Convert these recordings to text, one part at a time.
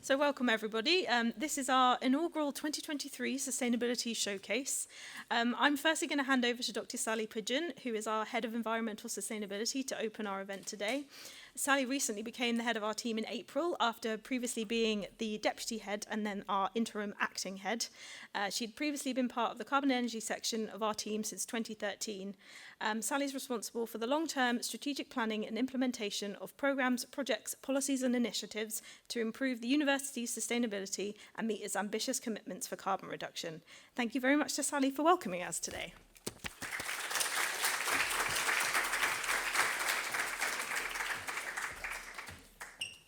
So welcome everybody. This is our inaugural 2023 Sustainability Showcase. I'm firstly going to hand over to Dr. Sally Pigeon, who is our Head of Environmental Sustainability, to open our event today. Sally recently became the head of our team in April after previously being the deputy head and then our interim acting head. She'd previously been part of the carbon energy section of our team since 2013. Sally's responsible for the long-term strategic planning and implementation of programs, projects, policies and initiatives to improve the university's sustainability and meet its ambitious commitments for carbon reduction. Thank you very much to Sally for welcoming us today.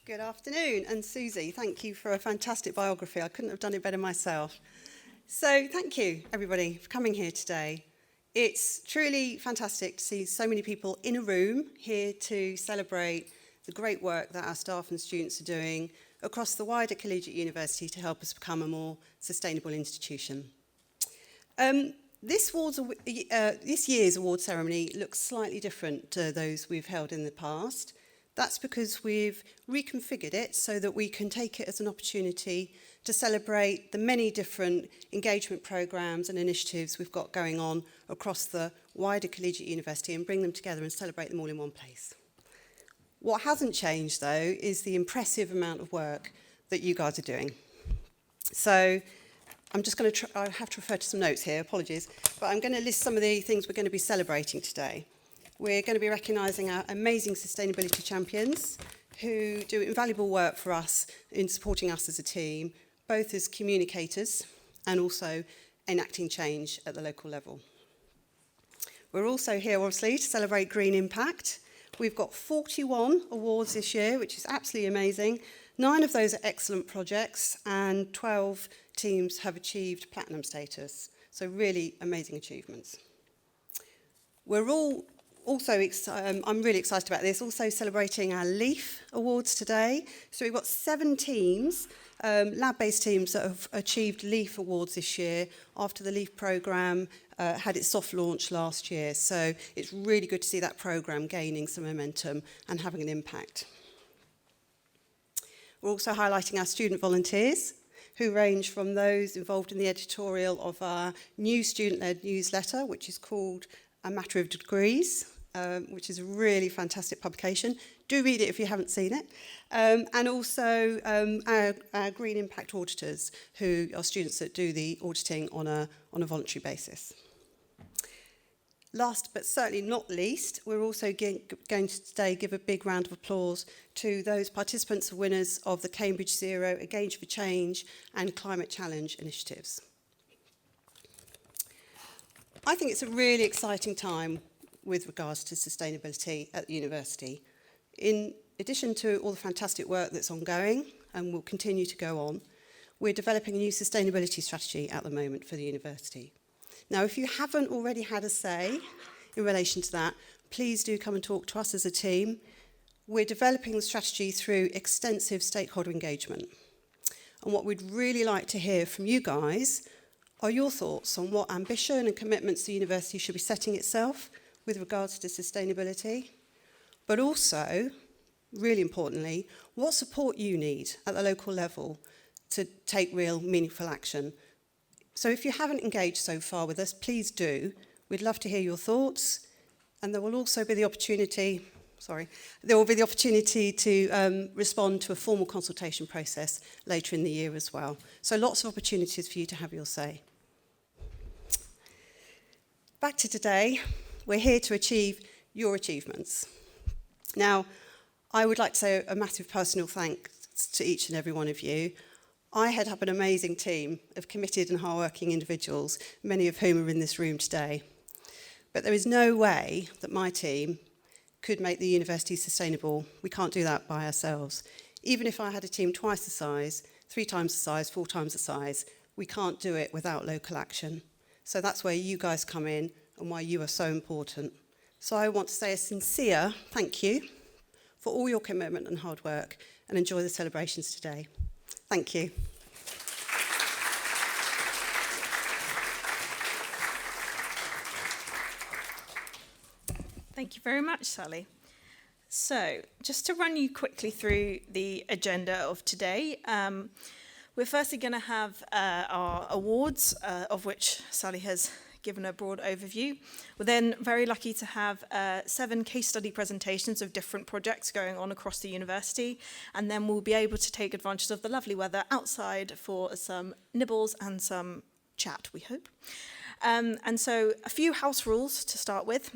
Good afternoon, and Susie, thank you for a fantastic biography. I couldn't have done it better myself. So thank you, everybody, for coming here today. It's truly fantastic to see so many people in a room here to celebrate the great work that our staff and students are doing across the wider collegiate university to help us become a more sustainable institution. This year's award ceremony looks slightly different to those we've held in the past. That's because we've reconfigured it so that we can take it as an opportunity to celebrate the many different engagement programs and initiatives we've got going on across the wider collegiate university and bring them together and celebrate them all in one place. What hasn't changed, though, is the impressive amount of work that you guys are doing. So I'm just going to I have to refer to some notes here, apologies, but I'm going to list some of the things we're going to be celebrating today. We're going to be recognising our amazing sustainability champions who do invaluable work for us in supporting us as a team, both as communicators and also enacting change at the local level. We're also here, obviously, to celebrate Green Impact. We've got 41 awards this year, which is absolutely amazing. 9 of those are excellent projects and 12 teams have achieved platinum status. So really amazing achievements. We're all also, I'm really excited about this, also celebrating our LEAF Awards today. So we've got 7 teams, lab-based teams that have achieved LEAF Awards this year after the LEAF programme had its soft launch last year. So it's really good to see that programme gaining some momentum and having an impact. We're also highlighting our student volunteers, who range from those involved in the editorial of our new student-led newsletter, which is called A Matter of Degrees, which is a really fantastic publication. Do read it if you haven't seen it. And also our Green Impact auditors, who are students that do the auditing on a voluntary basis. Last but certainly not least, we're also going to today give a big round of applause to those participants and winners of the Cambridge Zero, Engage for Change and Climate Challenge initiatives. I think it's a really exciting time with regards to sustainability at the university. In addition to all the fantastic work that's ongoing and will continue to go on, we're developing a new sustainability strategy at the moment for the university. Now, if you haven't already had a say in relation to that, please do come and talk to us as a team. We're developing the strategy through extensive stakeholder engagement. And what we'd really like to hear from you guys are your thoughts on what ambition and commitments the university should be setting itself with regards to sustainability, but also, really importantly, what support you need at the local level to take real meaningful action. So if you haven't engaged so far with us, please do. We'd love to hear your thoughts, and there will also be the opportunity, to respond to a formal consultation process later in the year as well. So lots of opportunities for you to have your say. Back to today, we're here to achieve your achievements. Now, I would like to say a massive personal thanks to each and every one of you. I head up an amazing team of committed and hardworking individuals, many of whom are in this room today. But there is no way that my team could make the university sustainable. We can't do that by ourselves. Even if I had a team twice the size, 3 times the size, 4 times the size, we can't do it without local action. So that's where you guys come in and why you are so important. So I want to say a sincere thank you for all your commitment and hard work, and enjoy the celebrations today. Thank you. Thank you very much, Sally. So, just to run you quickly through the agenda of today, we're firstly going to have our awards, of which Sally has given a broad overview. We're then very lucky to have 7 case study presentations of different projects going on across the university, and then we'll be able to take advantage of the lovely weather outside for some nibbles and some chat, we hope. And so a few house rules to start with.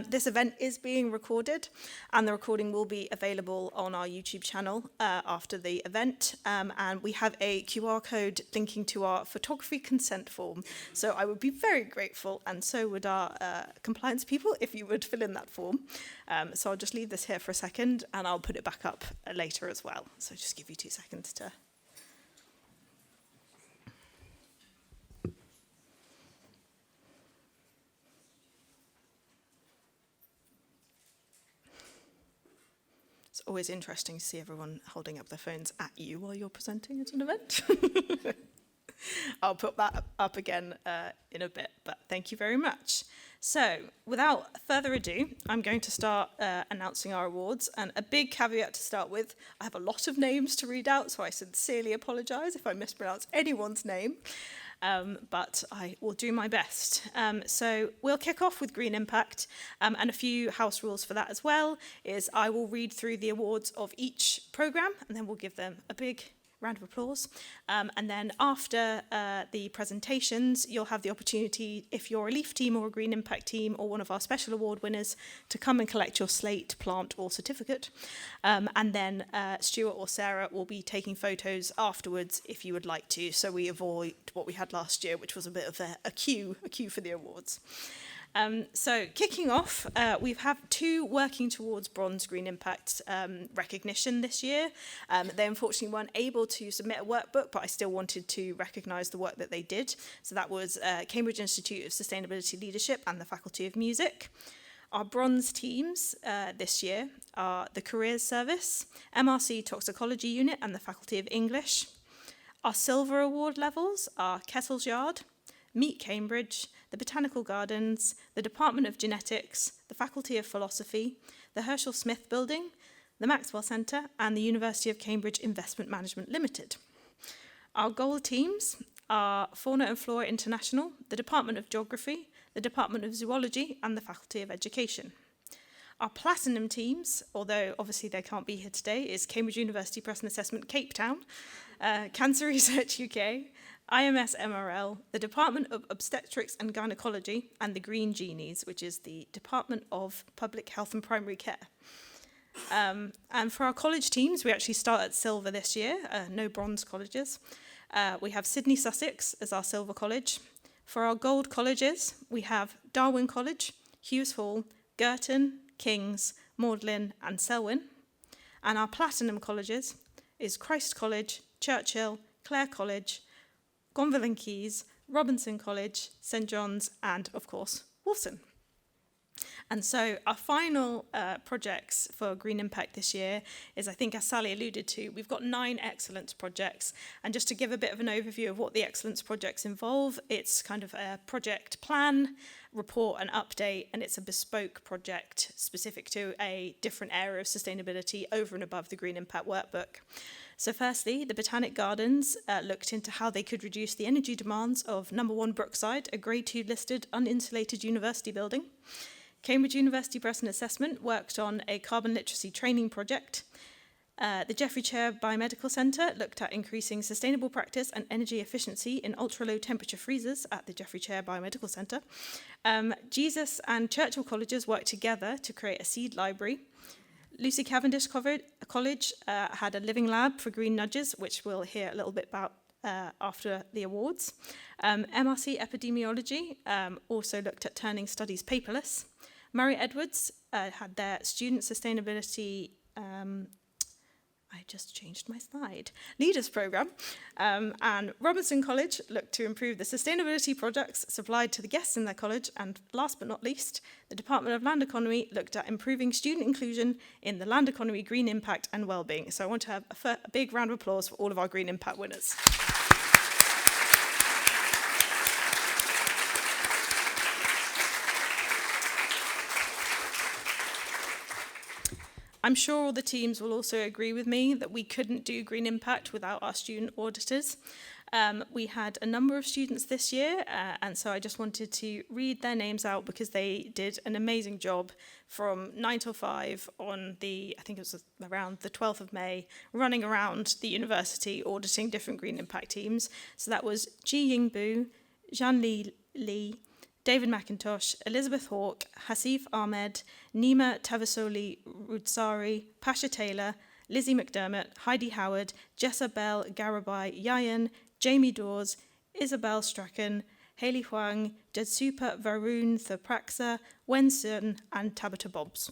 This event is being recorded, and the recording will be available on our YouTube channel after the event. And we have a QR code linking to our photography consent form. So I would be very grateful, and so would our compliance people, if you would fill in that form. So I'll just leave this here for a second, and I'll put it back up later as well. So just give you 2 seconds to... It's always interesting to see everyone holding up their phones at you while you're presenting at an event. I'll put that up again in a bit, but thank you very much. So, without further ado, I'm going to start announcing our awards. And a big caveat to start with, I have a lot of names to read out, so I sincerely apologise if I mispronounce anyone's name. But I will do my best. So we'll kick off with Green Impact, and a few house rules for that as well is I will read through the awards of each programme, and then we'll give them a big round of applause. And then after the presentations, you'll have the opportunity, if you're a LEAF team or a Green Impact team or one of our special award winners, to come and collect your slate, plant or certificate. And then Stuart or Sarah will be taking photos afterwards if you would like to, so we avoid what we had last year, which was a bit of a queue for the awards. So kicking off, we have 2 working towards Bronze Green Impact recognition this year. They unfortunately weren't able to submit a workbook, but I still wanted to recognise the work that they did. So that was Cambridge Institute of Sustainability Leadership and the Faculty of Music. Our bronze teams this year are the Careers Service, MRC Toxicology Unit and the Faculty of English. Our silver award levels are Kettle's Yard, Meet Cambridge, the Botanical Gardens, the Department of Genetics, the Faculty of Philosophy, the Herschel Smith Building, the Maxwell Centre, and the University of Cambridge Investment Management Limited. Our gold teams are Fauna and Flora International, the Department of Geography, the Department of Zoology, and the Faculty of Education. Our platinum teams, although obviously they can't be here today, is Cambridge University Press and Assessment Cape Town, Cancer Research UK, IMS MRL, the Department of Obstetrics and Gynecology, and the Green Genies, which is the Department of Public Health and Primary Care. And for our college teams, we actually start at silver this year, no bronze colleges. We have Sydney Sussex as our silver college. For our gold colleges, we have Darwin College, Hughes Hall, Girton, King's, Magdalen, and Selwyn. And our platinum colleges is Christ College, Churchill, Clare College, Gonville and Keys, Robinson College, St John's, and, of course, Wolfson. And so our final projects for Green Impact this year is, I think, as Sally alluded to, we've got 9 excellence projects. And just to give a bit of an overview of what the excellence projects involve, it's kind of a project plan, report and update, and it's a bespoke project specific to a different area of sustainability over and above the Green Impact workbook. So firstly, the Botanic Gardens looked into how they could reduce the energy demands of number 1 Brookside, a Grade 2 listed uninsulated university building. Cambridge University Press and Assessment worked on a carbon literacy training project. The Jeffrey Chair Biomedical Centre looked at increasing sustainable practice and energy efficiency in ultra-low temperature freezers at the Jeffrey Chair Biomedical Centre. Jesus and Churchill Colleges worked together to create a seed library. Lucy Cavendish College had a living lab for green nudges, which we'll hear a little bit about after the awards. MRC Epidemiology also looked at turning studies paperless. Murray Edwards had their student sustainability, I just changed my slide, leaders programme. And Robinson College looked to improve the sustainability products supplied to the guests in their college. And last but not least, the Department of Land Economy looked at improving student inclusion in the land economy, green impact and wellbeing. So I want to have a big round of applause for all of our green impact winners. I'm sure all the teams will also agree with me that we couldn't do Green Impact without our student auditors. We had a number of students this year, and so I just wanted to read their names out because they did an amazing job from 9 till 5 on I think it was around the 12th of May, running around the university auditing different Green Impact teams. So that was Ji Yingbu, Zhan Li, David McIntosh, Elizabeth Hawke, Hasif Ahmed, Nima Tavasoli Rudsari, Pasha Taylor, Lizzie McDermott, Heidi Howard, Jessa Bell Garabai Yayan, Jamie Dawes, Isabel Strachan, Hayley Huang, Jetsupa Varun Thapraxa, Wen Sun, and Tabitha Bobbs.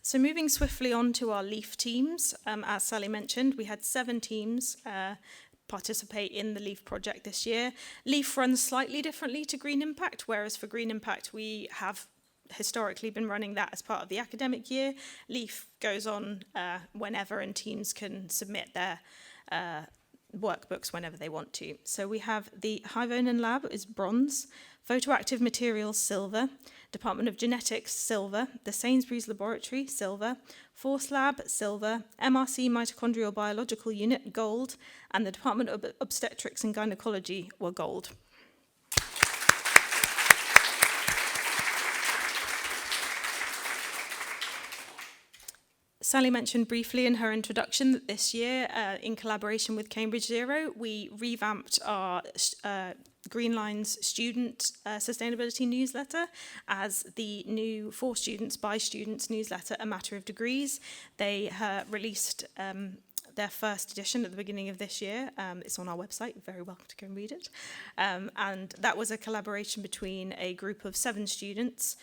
So moving swiftly on to our LEAF teams, as Sally mentioned, we had 7 teams participate in the LEAF project this year. LEAF runs slightly differently to Green Impact, whereas for Green Impact we have historically been running that as part of the academic year. LEAF goes on whenever, and teams can submit their workbooks whenever they want to. So we have the Hyvonen Lab is bronze, Photoactive Materials silver, Department of Genetics silver, the Sainsbury's Laboratory silver, Force Lab silver, MRC Mitochondrial Biological Unit gold, and the Department of Obstetrics and Gynecology were gold. Sally mentioned briefly in her introduction that this year, in collaboration with Cambridge Zero, we revamped our Green Lines student sustainability newsletter as the new For Students by Students newsletter, A Matter of Degrees. They released their first edition at the beginning of this year. It's on our website, you're very welcome to go and read it. And that was a collaboration between a group of 7 students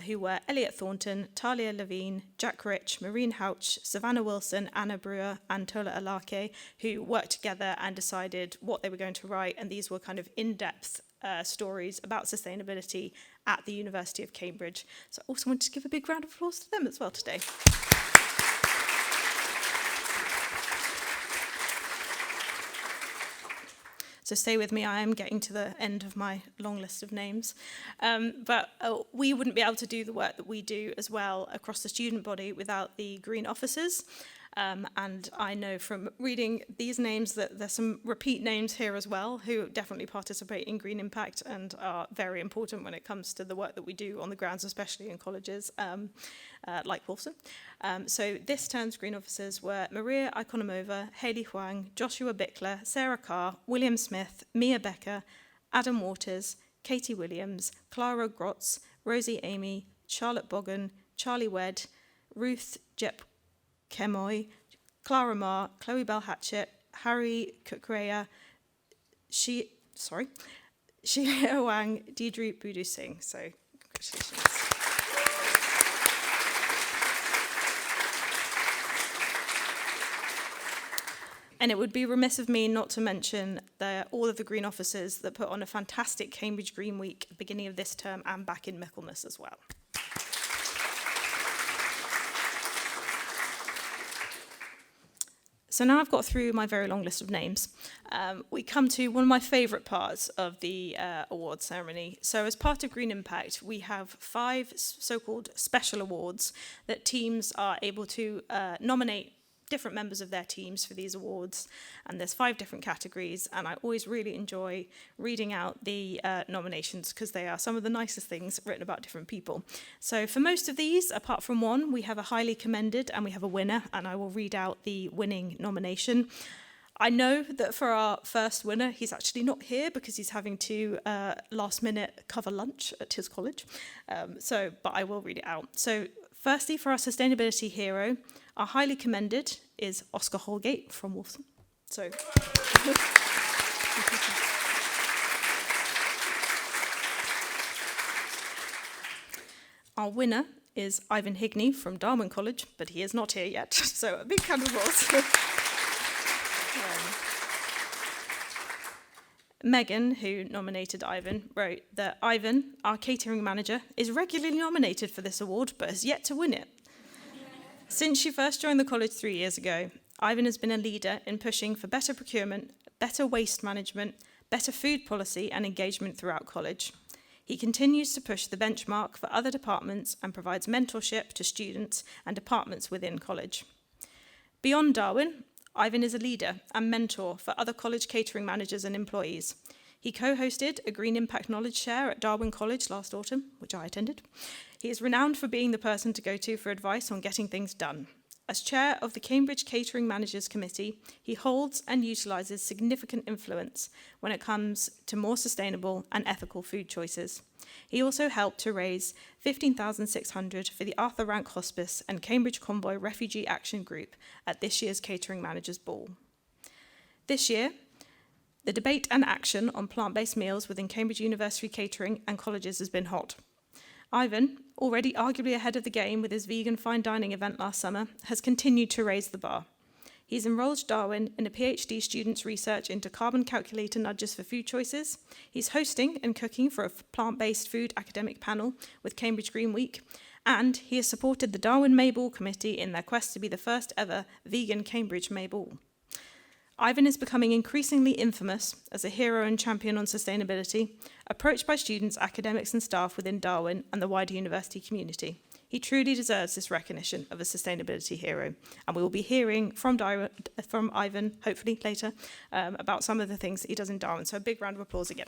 who were Elliot Thornton, Talia Levine, Jack Rich, Maureen Houch, Savannah Wilson, Anna Brewer, and Tola Alake, who worked together and decided what they were going to write. And these were kind of in-depth stories about sustainability at the University of Cambridge. So I also wanted to give a big round of applause to them as well today. So stay with me, I am getting to the end of my long list of names. But we wouldn't be able to do the work that we do as well across the student body without the green officers. And I know from reading these names that there's some repeat names here as well who definitely participate in Green Impact and are very important when it comes to the work that we do on the grounds, especially in colleges like Wolfson. So this term's Green Officers were Maria Ikonomova, Hayley Huang, Joshua Bickler, Sarah Carr, William Smith, Mia Becker, Adam Waters, Katie Williams, Clara Grotz, Rosie Amy, Charlotte Bogan, Charlie Wedd, Ruth Jep Kemoy, Clara Ma, Chloe Bell Hatchett, Harry Kukreya, Shia Wang, Deidre Budu Singh. So, congratulations. And it would be remiss of me not to mention all of the Green Officers that put on a fantastic Cambridge Green Week at the beginning of this term and back in Michaelmas as well. So now I've got through my very long list of names. We come to one of my favourite parts of the award ceremony. So as part of Green Impact, we have 5 so-called special awards that teams are able to nominate different members of their teams for these awards, and there's 5 different categories, and I always really enjoy reading out the nominations because they are some of the nicest things written about different people. So for most of these, apart from one, we have a highly commended and we have a winner, and I will read out the winning nomination. I know that for our first winner, he's actually not here because he's having to last minute cover lunch at his college, but I will read it out. So firstly, for our sustainability hero, our highly commended is Oscar Holgate from Wolfson. So, our winner is Ivan Higney from Darwin College, but he is not here yet. So a big round of applause. Megan, who nominated Ivan, wrote that Ivan, our catering manager, is regularly nominated for this award, but has yet to win it. Since she first joined the college 3 years ago, Ivan has been a leader in pushing for better procurement, better waste management, better food policy and engagement throughout college. He continues to push the benchmark for other departments and provides mentorship to students and departments within college. Beyond Darwin, Ivan is a leader and mentor for other college catering managers and employees. He co-hosted a Green Impact Knowledge Share at Darwin College last autumn, which I attended. He is renowned for being the person to go to for advice on getting things done. As chair of the Cambridge Catering Managers Committee, he holds and utilises significant influence when it comes to more sustainable and ethical food choices. He also helped to raise $15,600 for the Arthur Rank Hospice and Cambridge Convoy Refugee Action Group at this year's Catering Managers Ball. This year, the debate and action on plant-based meals within Cambridge University catering and colleges has been hot. Ivan, already arguably ahead of the game with his vegan fine dining event last summer, has continued to raise the bar. He's enrolled Darwin in a PhD student's research into carbon calculator nudges for food choices. He's hosting and cooking for a plant-based food academic panel with Cambridge Green Week, and he has supported the Darwin May Ball Committee in their quest to be the first ever vegan Cambridge May Ball. Ivan is becoming increasingly infamous as a hero and champion on sustainability, approached by students, academics and staff within Darwin and the wider university community. He truly deserves this recognition of a sustainability hero, and we will be hearing from Ivan, hopefully later, about some of the things that he does in Darwin. So a big round of applause again.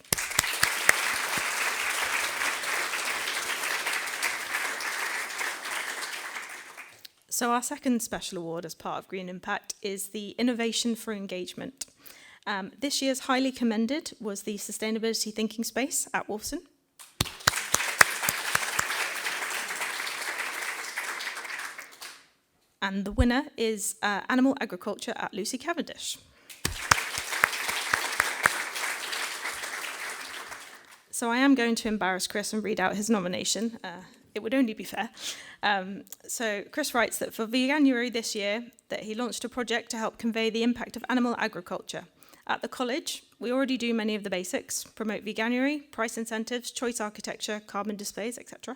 So our second special award as part of Green Impact is the Innovation for Engagement. This year's highly commended was the Sustainability Thinking Space at Wolfson. And the winner is Animal Agriculture at Lucy Cavendish. So I am going to embarrass Chris and read out his nomination. It would only be fair. So Chris writes that for Veganuary this year, that he launched a project to help convey the impact of animal agriculture. At the college, we already do many of the basics, promote Veganuary, price incentives, choice architecture, carbon displays, etc.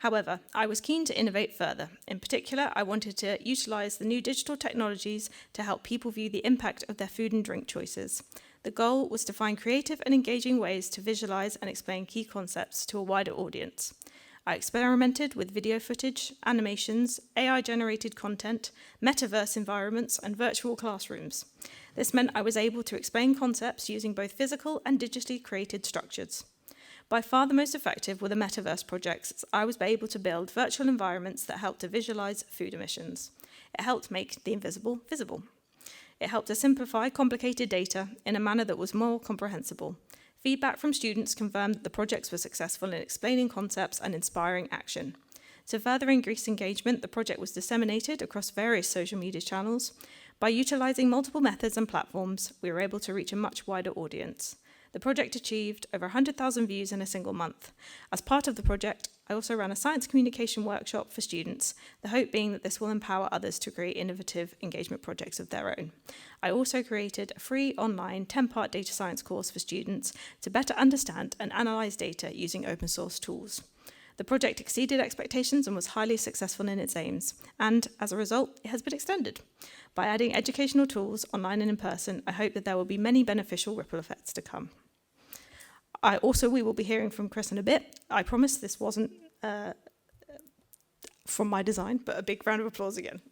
However, I was keen to innovate further. In particular, I wanted to utilise the new digital technologies to help people view the impact of their food and drink choices. The goal was to find creative and engaging ways to visualise and explain key concepts to a wider audience. I experimented with video footage, animations, AI-generated content, metaverse environments, and virtual classrooms. This meant I was able to explain concepts using both physical and digitally created structures. By far the most effective were the metaverse projects, as I was able to build virtual environments that helped to visualize food emissions. It helped make the invisible visible. It helped to simplify complicated data in a manner that was more comprehensible. Feedback from students confirmed that the projects were successful in explaining concepts and inspiring action. To further increase engagement, the project was disseminated across various social media channels. By utilising multiple methods and platforms, we were able to reach a much wider audience. The project achieved over 100,000 views in a single month. As part of the project, I also ran a science communication workshop for students, the hope being that this will empower others to create innovative engagement projects of their own. I also created a free online 10-part data science course for students to better understand and analyse data using open source tools. The project exceeded expectations and was highly successful in its aims, and as a result, it has been extended. By adding educational tools online and in person, I hope that there will be many beneficial ripple effects to come. We will be hearing from Chris in a bit. I promise this wasn't from my design, but a big round of applause again.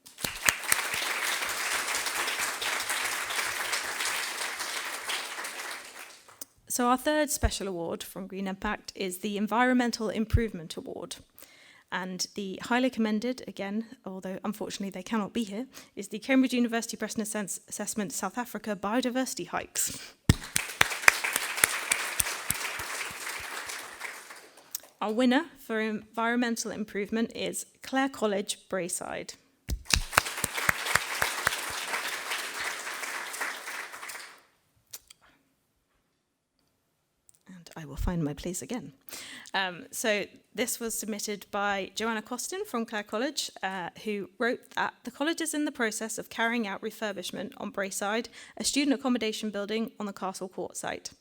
So our third special award from Green Impact is the Environmental Improvement Award. And the highly commended, again, although unfortunately they cannot be here, is the Cambridge University Press and Assessment South Africa Biodiversity Hikes. Our winner for environmental improvement is Clare College, Braeside. And I will find my place again. So this was submitted by Joanna Costin from Clare College, who wrote that the college is in the process of carrying out refurbishment on Braeside, a student accommodation building on the Castle Court site.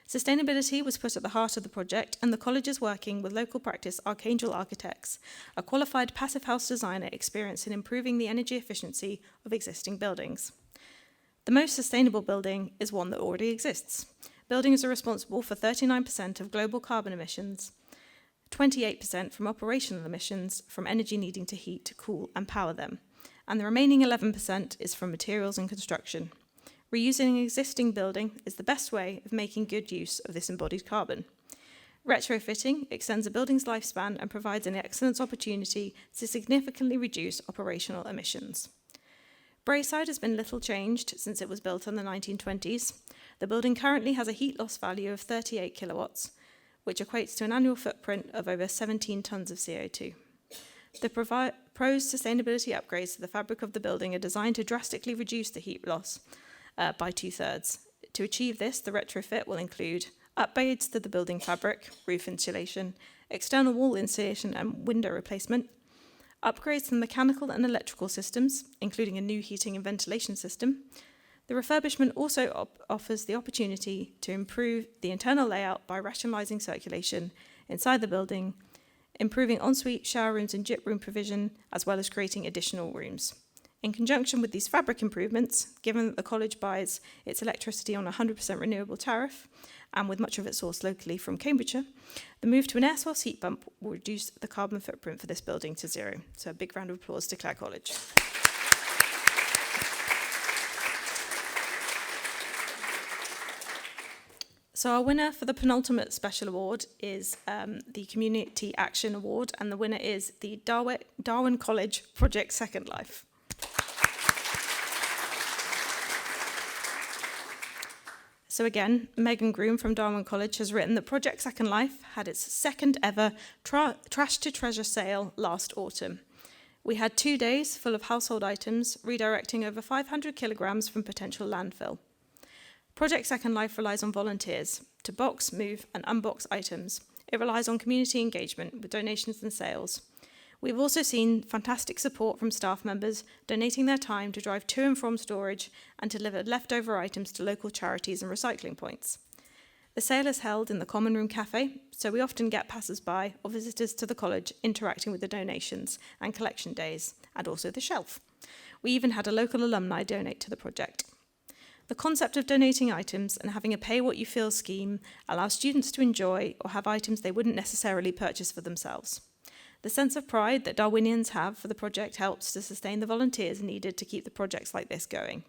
Sustainability was put at the heart of the project, and the college is working with local practice Archangel Architects, a qualified passive house designer experienced in improving the energy efficiency of existing buildings. The most sustainable building is one that already exists. buildings are responsible for 39% of global carbon emissions, 28% from operational emissions from energy needing to heat, cool, and power them, and the remaining 11% is from materials and construction. Reusing an existing building is the best way of making good use of this embodied carbon. Retrofitting extends a building's lifespan and provides an excellent opportunity to significantly reduce operational emissions. Braeside has been little changed since it was built in the 1920s. The building currently has a heat loss value of 38 kilowatts, which equates to an annual footprint of over 17 tonnes of CO2. The proposed sustainability upgrades to the fabric of the building are designed to drastically reduce the heat loss by 2/3. To achieve this, the retrofit will include upgrades to the building fabric, roof insulation, external wall insulation and window replacement, upgrades to the mechanical and electrical systems, including a new heating and ventilation system. The refurbishment also offers the opportunity to improve the internal layout by rationalising circulation inside the building, improving ensuite shower rooms and gyp room provision, as well as creating additional rooms. In conjunction with these fabric improvements, given that the college buys its electricity on a 100% renewable tariff, and with much of it sourced locally from Cambridgeshire, the move to an air source heat pump will reduce the carbon footprint for this building to zero. So a big round of applause to Clare College. So our winner for the penultimate special award is the Community Action Award, and the winner is the Darwin College Project Second Life. So again, Megan Groom from Darwin College has written that Project Second Life had its second ever Trash to Treasure sale last autumn. We had 2 days full of household items, redirecting over 500 kilograms from potential landfill. Project Second Life relies on volunteers to box, move and unbox items. It relies on community engagement with donations and sales. We've also seen fantastic support from staff members donating their time to drive to and from storage and deliver leftover items to local charities and recycling points. The sale is held in the Common Room Cafe, so we often get passers-by or visitors to the college interacting with the donations and collection days, and also the shelf. We even had a local alumni donate to the project. The concept of donating items and having a pay-what-you-feel scheme allows students to enjoy or have items they wouldn't necessarily purchase for themselves. The sense of pride that Darwinians have for the project helps to sustain the volunteers needed to keep the projects like this going.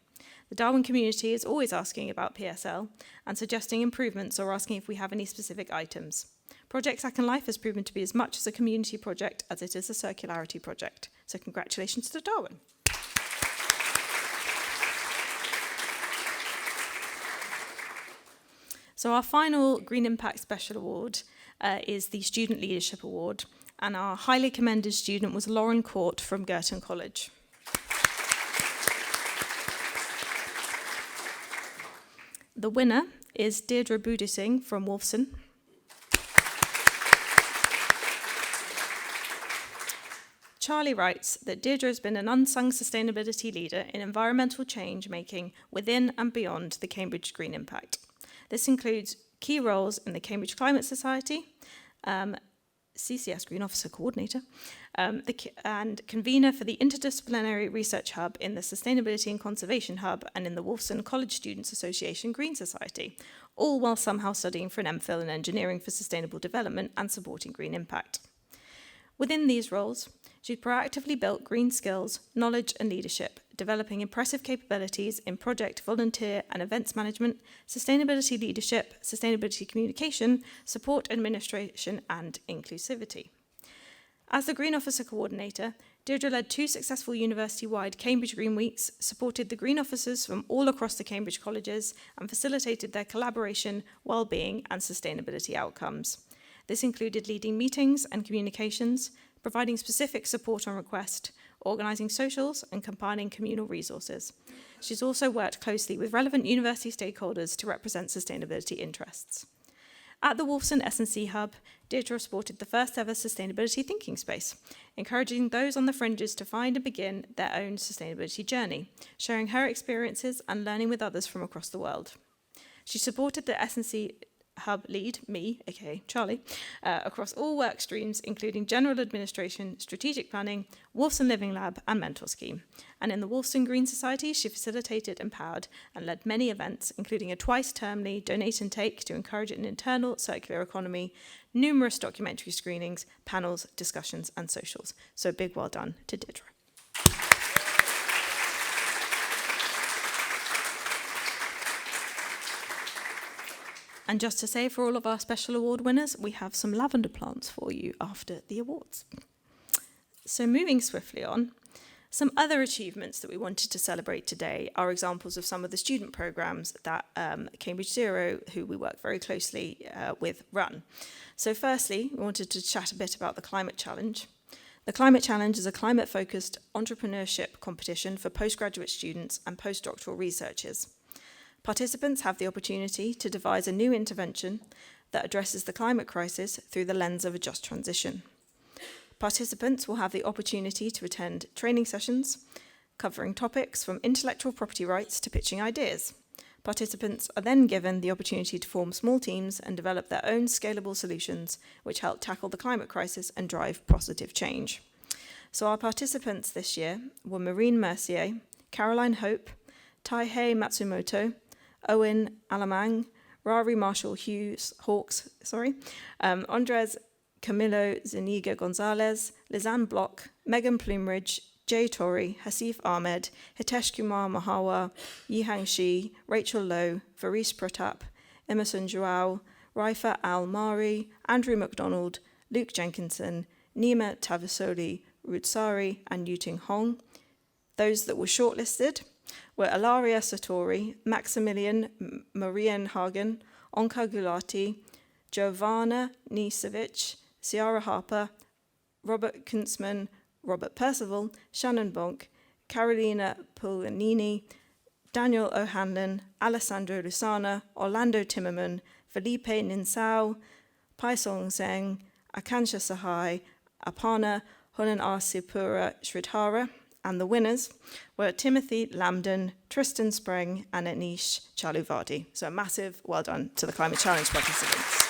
The Darwin community is always asking about PSL and suggesting improvements or asking if we have any specific items. Project Second Life has proven to be as much as a community project as it is a circularity project. So congratulations to Darwin. So our final Green Impact Special Award is the Student Leadership Award, and our highly commended student was Lauren Court from Girton College. The winner is Deirdre Budising from Wolfson. Charlie writes that Deirdre has been an unsung sustainability leader in environmental change making within and beyond the Cambridge Green Impact. This includes key roles in the Cambridge Climate Society, CCS Green Officer Coordinator, and convener for the Interdisciplinary Research Hub in the Sustainability and Conservation Hub and in the Wolfson College Students Association Green Society, all while somehow studying for an MPhil in Engineering for Sustainable Development and supporting green impact. Within these roles, she proactively built green skills, knowledge and leadership, developing impressive capabilities in project, volunteer and events management, sustainability leadership, sustainability communication, support administration and inclusivity. As the Green Officer Coordinator, Deirdre led 2 successful university-wide Cambridge Green Weeks, supported the Green Officers from all across the Cambridge colleges and facilitated their collaboration, well-being and sustainability outcomes. This included leading meetings and communications, providing specific support on request, organising socials and compiling communal resources. She's also worked closely with relevant university stakeholders to represent sustainability interests. At the Wolfson S&C Hub, Deirdre supported the first ever sustainability thinking space, encouraging those on the fringes to find and begin their own sustainability journey, sharing her experiences and learning with others from across the world. She supported the S&C Hub lead, me, aka Charlie, across all work streams, including general administration, strategic planning, Wolfson Living Lab, and Mentor Scheme. And in the Wolfson Green Society, she facilitated, empowered, and led many events, including a twice-termly donate and take to encourage an internal circular economy, numerous documentary screenings, panels, discussions, and socials. So a big well done to Deirdre. And just to say, for all of our special award winners, we have some lavender plants for you after the awards. So moving swiftly on, some other achievements that we wanted to celebrate today are examples of some of the student programs that Cambridge Zero, who we work very closely with, run. So firstly, we wanted to chat a bit about the Climate Challenge. The Climate Challenge is a climate-focused entrepreneurship competition for postgraduate students and postdoctoral researchers. Participants have the opportunity to devise a new intervention that addresses the climate crisis through the lens of a just transition. Participants will have the opportunity to attend training sessions covering topics from intellectual property rights to pitching ideas. Participants are then given the opportunity to form small teams and develop their own scalable solutions which help tackle the climate crisis and drive positive change. So our participants this year were Maureen Mercier, Caroline Hope, Taihei Matsumoto, Owen Alamang, Rari Marshall Hawks, Andres Camilo Zuniga Gonzalez, Lizanne Block, Megan Plumridge, Jay Torrey, Hasif Ahmed, Hitesh Kumar Mahawa, Yihang Shi, Rachel Lowe, Faris Pratap, Emerson Joao, Raifa Al-Mari, Andrew MacDonald, Luke Jenkinson, Nima Tavasoli Rutsari, and Yuting Hong. Those that were shortlisted were Ilaria Satori, Maximilian Marienhagen, Onka Gulati, Giovanna Nisevic, Ciara Harper, Robert Kuntzman, Robert Percival, Shannon Bonk, Carolina Pulanini, Daniel O'Hanlon, Alessandro Lusana, Orlando Timmerman, Felipe Ninsao, Paisong Zeng, Akansha Sahai, Apana Hunan Arsipura Sridhara, and the winners were Timothy Lambden, Tristan Spreng, and Anish Chaluvadi. So a massive well done to the Climate Challenge participants.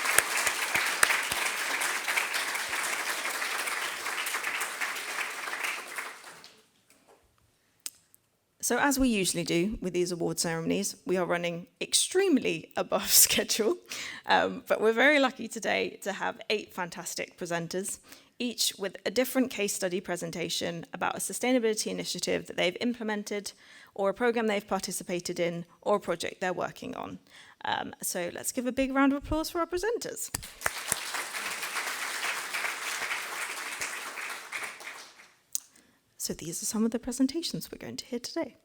So as we usually do with these award ceremonies, we are running extremely above schedule, but we're very lucky today to have 8 fantastic presenters, each with a different case study presentation about a sustainability initiative that they've implemented, or a program they've participated in, or a project they're working on. So let's give a big round of applause for our presenters. So these are some of the presentations we're going to hear today.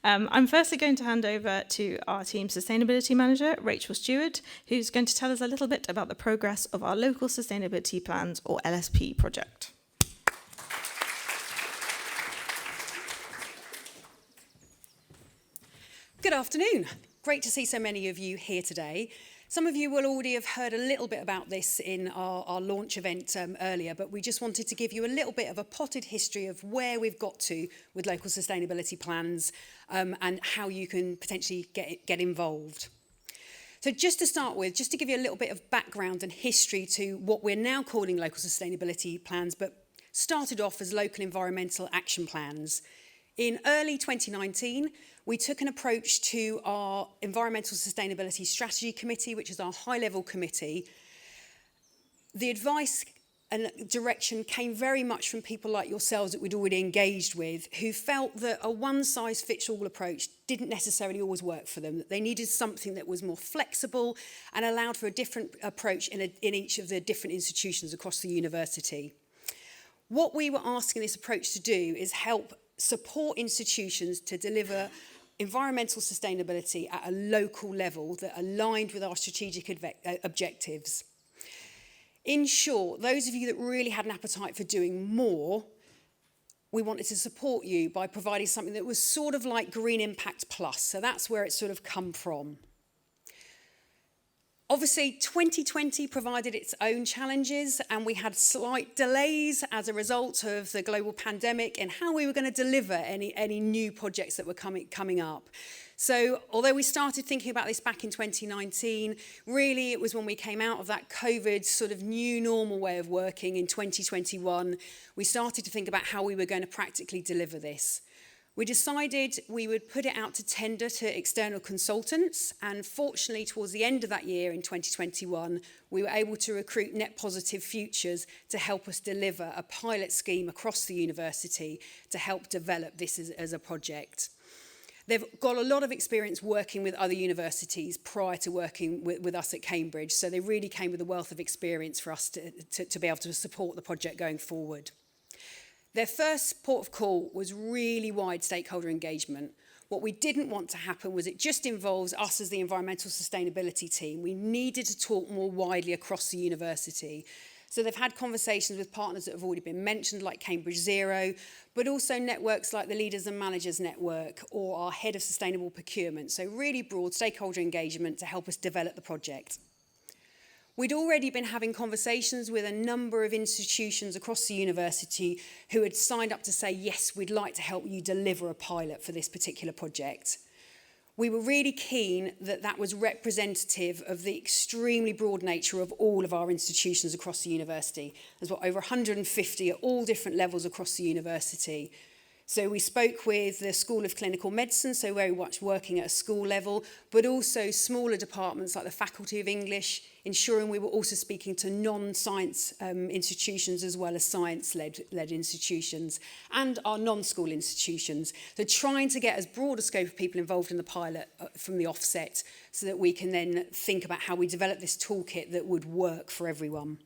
I'm firstly going to hand over to our team sustainability manager, Rachel Stewart, who's going to tell us a little bit about the progress of our local sustainability plans, or LSP project. Good afternoon. Great to see so many of you here today. Some of you will already have heard a little bit about this in our launch event earlier, but we just wanted to give you a little bit of a potted history of where we've got to with local sustainability plans and how you can potentially get involved. So just to start with, just to give you a little bit of background and history to what we're now calling local sustainability plans, but started off as local environmental action plans. In early 2019, we took an approach to our Environmental Sustainability Strategy Committee, which is our high-level committee. The advice and direction came very much from people like yourselves that we'd already engaged with, who felt that a one-size-fits-all approach didn't necessarily always work for them, that they needed something that was more flexible and allowed for a different approach in each of the different institutions across the university. What we were asking this approach to do is help support institutions to deliver environmental sustainability at a local level that aligned with our strategic objectives. In short, those of you that really had an appetite for doing more, we wanted to support you by providing something that was sort of like Green Impact Plus. So that's where it sort of come from. Obviously, 2020 provided its own challenges, and we had slight delays as a result of the global pandemic in how we were going to deliver any new projects that were coming up. So although we started thinking about this back in 2019, really it was when we came out of that COVID sort of new normal way of working in 2021, we started to think about how we were going to practically deliver this. We decided we would put it out to tender to external consultants, and fortunately towards the end of that year in 2021, we were able to recruit Net Positive Futures to help us deliver a pilot scheme across the university to help develop this as a project. They've got a lot of experience working with other universities prior to working with us at Cambridge, so they really came with a wealth of experience for us to be able to support the project going forward. Their first port of call was really wide stakeholder engagement. What we didn't want to happen was it just involves us as the environmental sustainability team. We needed to talk more widely across the university. So they've had conversations with partners that have already been mentioned, like Cambridge Zero, but also networks like the Leaders and Managers Network or our Head of Sustainable Procurement. So really broad stakeholder engagement to help us develop the project. We'd already been having conversations with a number of institutions across the university who had signed up to say, yes, we'd like to help you deliver a pilot for this particular project. We were really keen that that was representative of the extremely broad nature of all of our institutions across the university. There's over 150 at all different levels across the university. So we spoke with the School of Clinical Medicine, so very much working at a school level, but also smaller departments like the Faculty of English, ensuring we were also speaking to non-science institutions as well as science-led institutions, and our non-school institutions. So trying to get as broad a scope of people involved in the pilot from the offset so that we can then think about how we develop this toolkit that would work for everyone.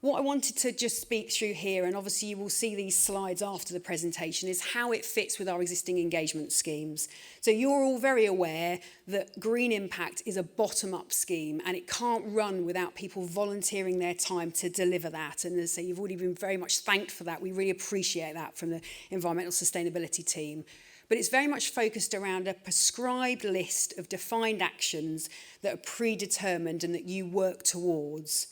What I wanted to just speak through here, and obviously you will see these slides after the presentation, is how it fits with our existing engagement schemes. So you're all very aware that Green Impact is a bottom-up scheme and it can't run without people volunteering their time to deliver that. And as I say, you've already been very much thanked for that. We really appreciate that from the environmental sustainability team. But it's very much focused around a prescribed list of defined actions that are predetermined and that you work towards.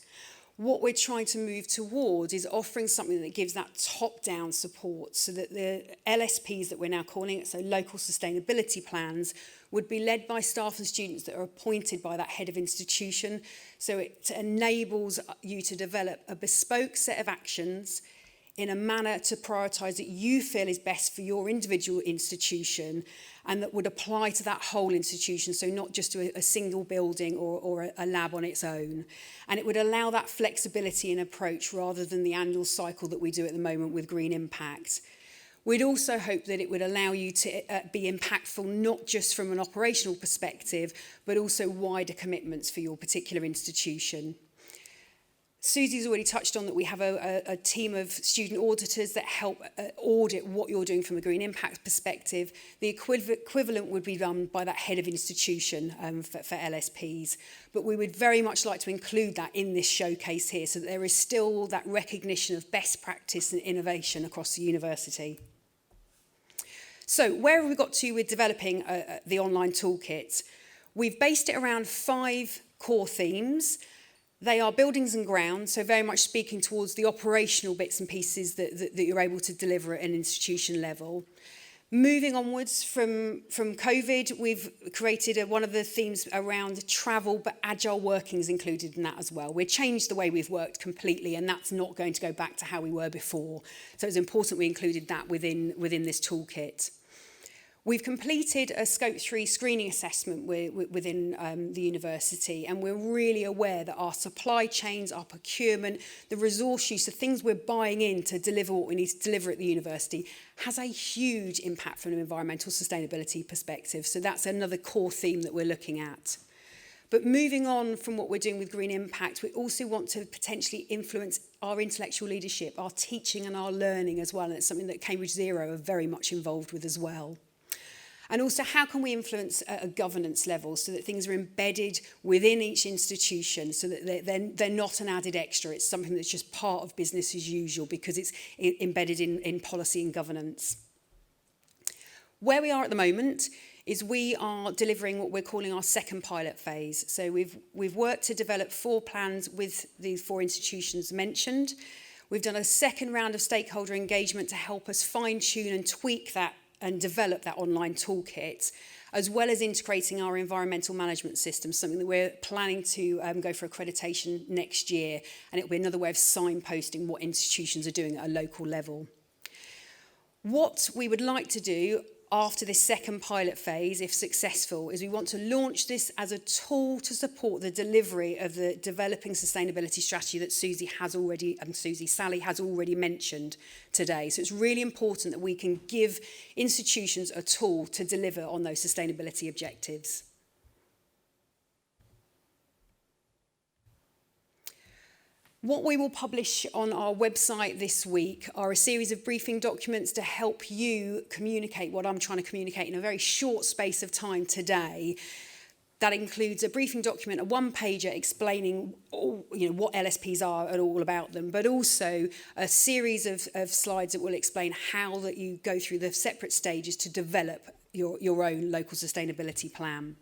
What we're trying to move towards is offering something that gives that top-down support so that the LSPs that we're now calling it, so local sustainability plans, would be led by staff and students that are appointed by that head of institution. So it enables you to develop a bespoke set of actions in a manner to prioritise that you feel is best for your individual institution and that would apply to that whole institution, so not just to a single building or a lab on its own. And it would allow that flexibility in approach rather than the annual cycle that we do at the moment with Green Impact. We'd also hope that it would allow you to be impactful not just from an operational perspective, but also wider commitments for your particular institution. Susie's already touched on that we have a team of student auditors that help audit what you're doing from a Green Impact perspective. The equivalent would be done by that head of institution for LSPs. But we would very much like to include that in this showcase here so that there is still that recognition of best practice and innovation across the university. So where have we got to with developing the online toolkit? We've based it around 5 core themes. They are buildings and grounds, so very much speaking towards the operational bits and pieces that you're able to deliver at an institution level. Moving onwards from COVID, we've created one of the themes around travel, but agile working is included in that as well. We've changed the way we've worked completely, and that's not going to go back to how we were before. So it's important we included that within this toolkit. We've completed a Scope 3 screening assessment within the university, and we're really aware that our supply chains, our procurement, the resource use, the things we're buying in to deliver what we need to deliver at the university has a huge impact from an environmental sustainability perspective. So that's another core theme that we're looking at. But moving on from what we're doing with Green Impact, we also want to potentially influence our intellectual leadership, our teaching and our learning as well, and it's something that Cambridge Zero are very much involved with as well. And also, how can we influence at a governance level so that things are embedded within each institution so that they're not an added extra, it's something that's just part of business as usual because it's embedded in policy and governance. Where we are at the moment is we are delivering what we're calling our second pilot phase. So we've worked to develop 4 plans with the 4 institutions mentioned. We've done a second round of stakeholder engagement to help us fine-tune and tweak that and develop that online toolkit, as well as integrating our environmental management system, something that we're planning to go for accreditation next year, and it'll be another way of signposting what institutions are doing at a local level. What we would like to do after this second pilot phase, if successful, is we want to launch this as a tool to support the delivery of the developing sustainability strategy that Sally has already mentioned today. So it's really important that we can give institutions a tool to deliver on those sustainability objectives. What we will publish on our website this week are a series of briefing documents to help you communicate what I'm trying to communicate in a very short space of time today. That includes a briefing document, a one-pager explaining what LSPs are and all about them, but also a series of slides that will explain how that you go through the separate stages to develop your own local sustainability plan.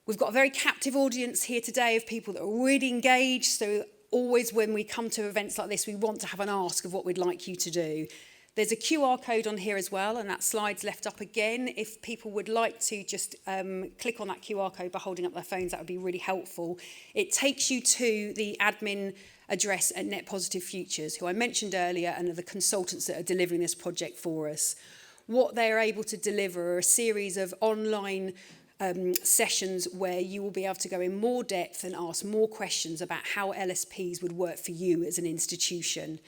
We've got a very captive audience here today of people that are really engaged, so always when we come to events like this, we want to have an ask of what we'd like you to do. There's a QR code on here as well, and that slide's left up again. If people would like to just click on that QR code by holding up their phones, that would be really helpful. It takes you to the admin address at Net Positive Futures, who I mentioned earlier, and are the consultants that are delivering this project for us. What they're able to deliver are a series of online sessions where you will be able to go in more depth and ask more questions about how LSPs would work for you as an institution.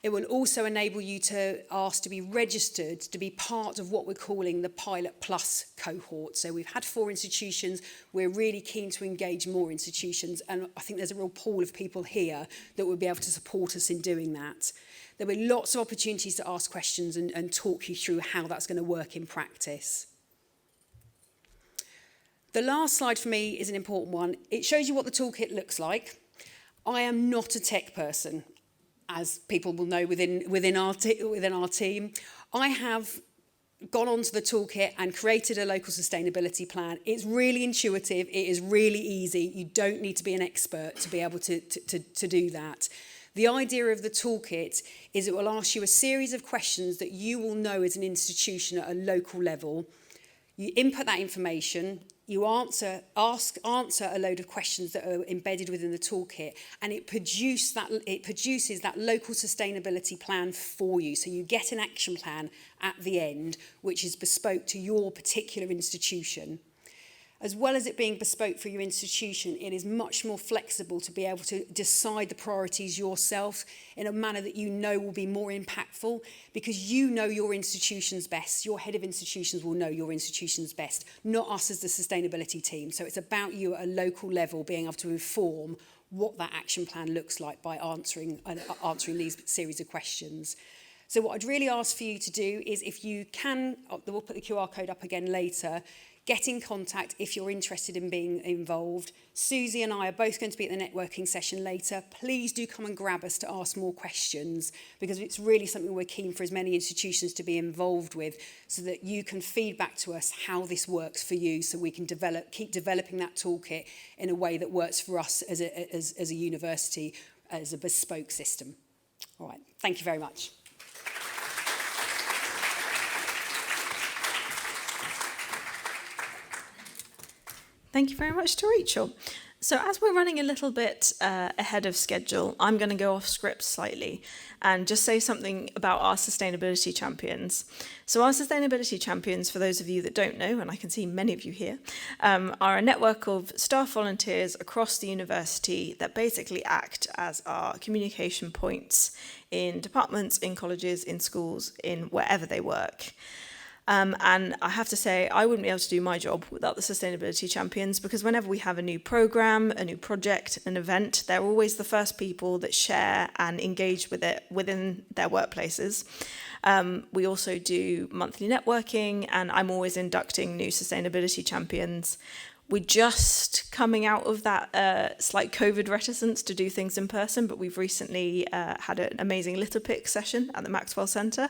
It will also enable you to ask to be registered to be part of what we're calling the Pilot Plus cohort. So we've had 4 institutions. We're really keen to engage more institutions, and I think there's a real pool of people here that will be able to support us in doing that. There'll be lots of opportunities to ask questions and talk you through how that's going to work in practice. The last slide for me is an important one. It shows you what the toolkit looks like. I am not a tech person, as people will know within our team. I have gone onto the toolkit and created a local sustainability plan. It's really intuitive. It is really easy. You don't need to be an expert to be able to do that. The idea of the toolkit is it will ask you a series of questions that you will know as an institution at a local level. You input that information, you answer a load of questions that are embedded within the toolkit, and it produces that local sustainability plan for you. So you get an action plan at the end, which is bespoke to your particular institution. As well as it being bespoke for your institution, it is much more flexible to be able to decide the priorities yourself in a manner that you know will be more impactful, because you know your institution's best. Your head of institutions will know your institution's best, not us as the sustainability team. So it's about you at a local level being able to inform what that action plan looks like by answering these series of questions. So what I'd really ask for you to do is, if you can, we'll put the QR code up again later, get in contact if you're interested in being involved. Susie and I are both going to be at the networking session later. Please do come and grab us to ask more questions, because it's really something we're keen for as many institutions to be involved with, so that you can feed back to us how this works for you, so we can keep developing that toolkit in a way that works for us as a university, as a bespoke system. All right, thank you very much. Thank you very much to Rachel. So as we're running a little bit ahead of schedule, I'm going to go off script slightly and just say something about our sustainability champions. So our sustainability champions, for those of you that don't know, and I can see many of you here, are a network of staff volunteers across the university that basically act as our communication points in departments, in colleges, in schools, in wherever they work. And I have to say, I wouldn't be able to do my job without the sustainability champions, because whenever we have a new program, a new project, an event, they're always the first people that share and engage with it within their workplaces. We also do monthly networking, and I'm always inducting new sustainability champions. We're just coming out of that slight COVID reticence to do things in person, but we've recently had an amazing litter pick session at the Maxwell Centre,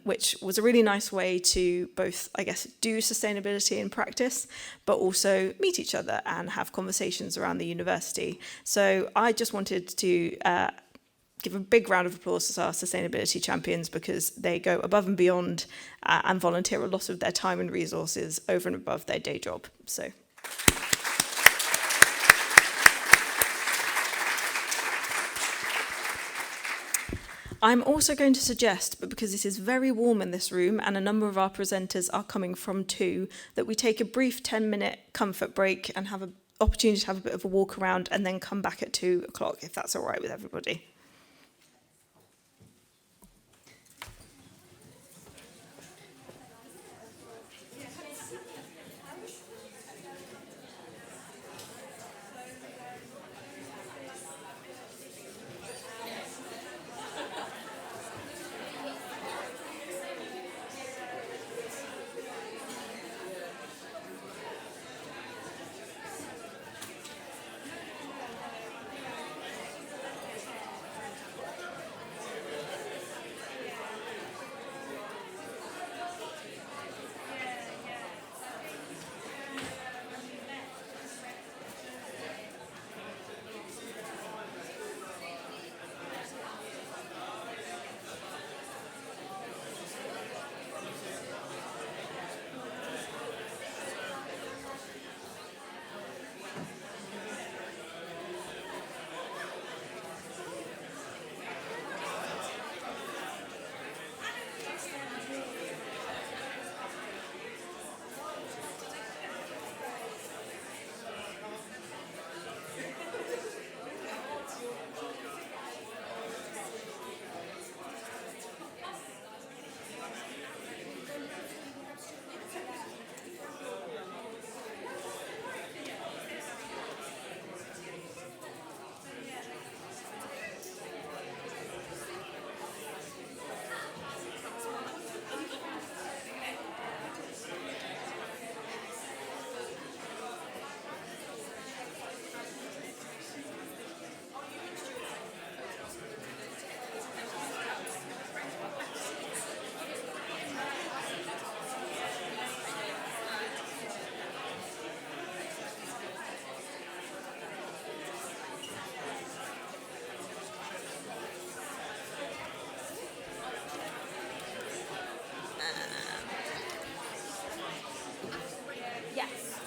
which was a really nice way to both, I guess, do sustainability in practice, but also meet each other and have conversations around the university. So I just wanted to give a big round of applause to our sustainability champions, because they go above and beyond and volunteer a lot of their time and resources over and above their day job. So. I'm also going to suggest, but because it is very warm in this room and a number of our presenters are coming from too, that we take a brief 10-minute comfort break and have an opportunity to have a bit of a walk around and then come back at 2 o'clock, if that's all right with everybody.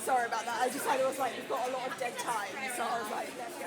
Sorry about that. I decided we've got a lot of dead time, so I was like, let's go.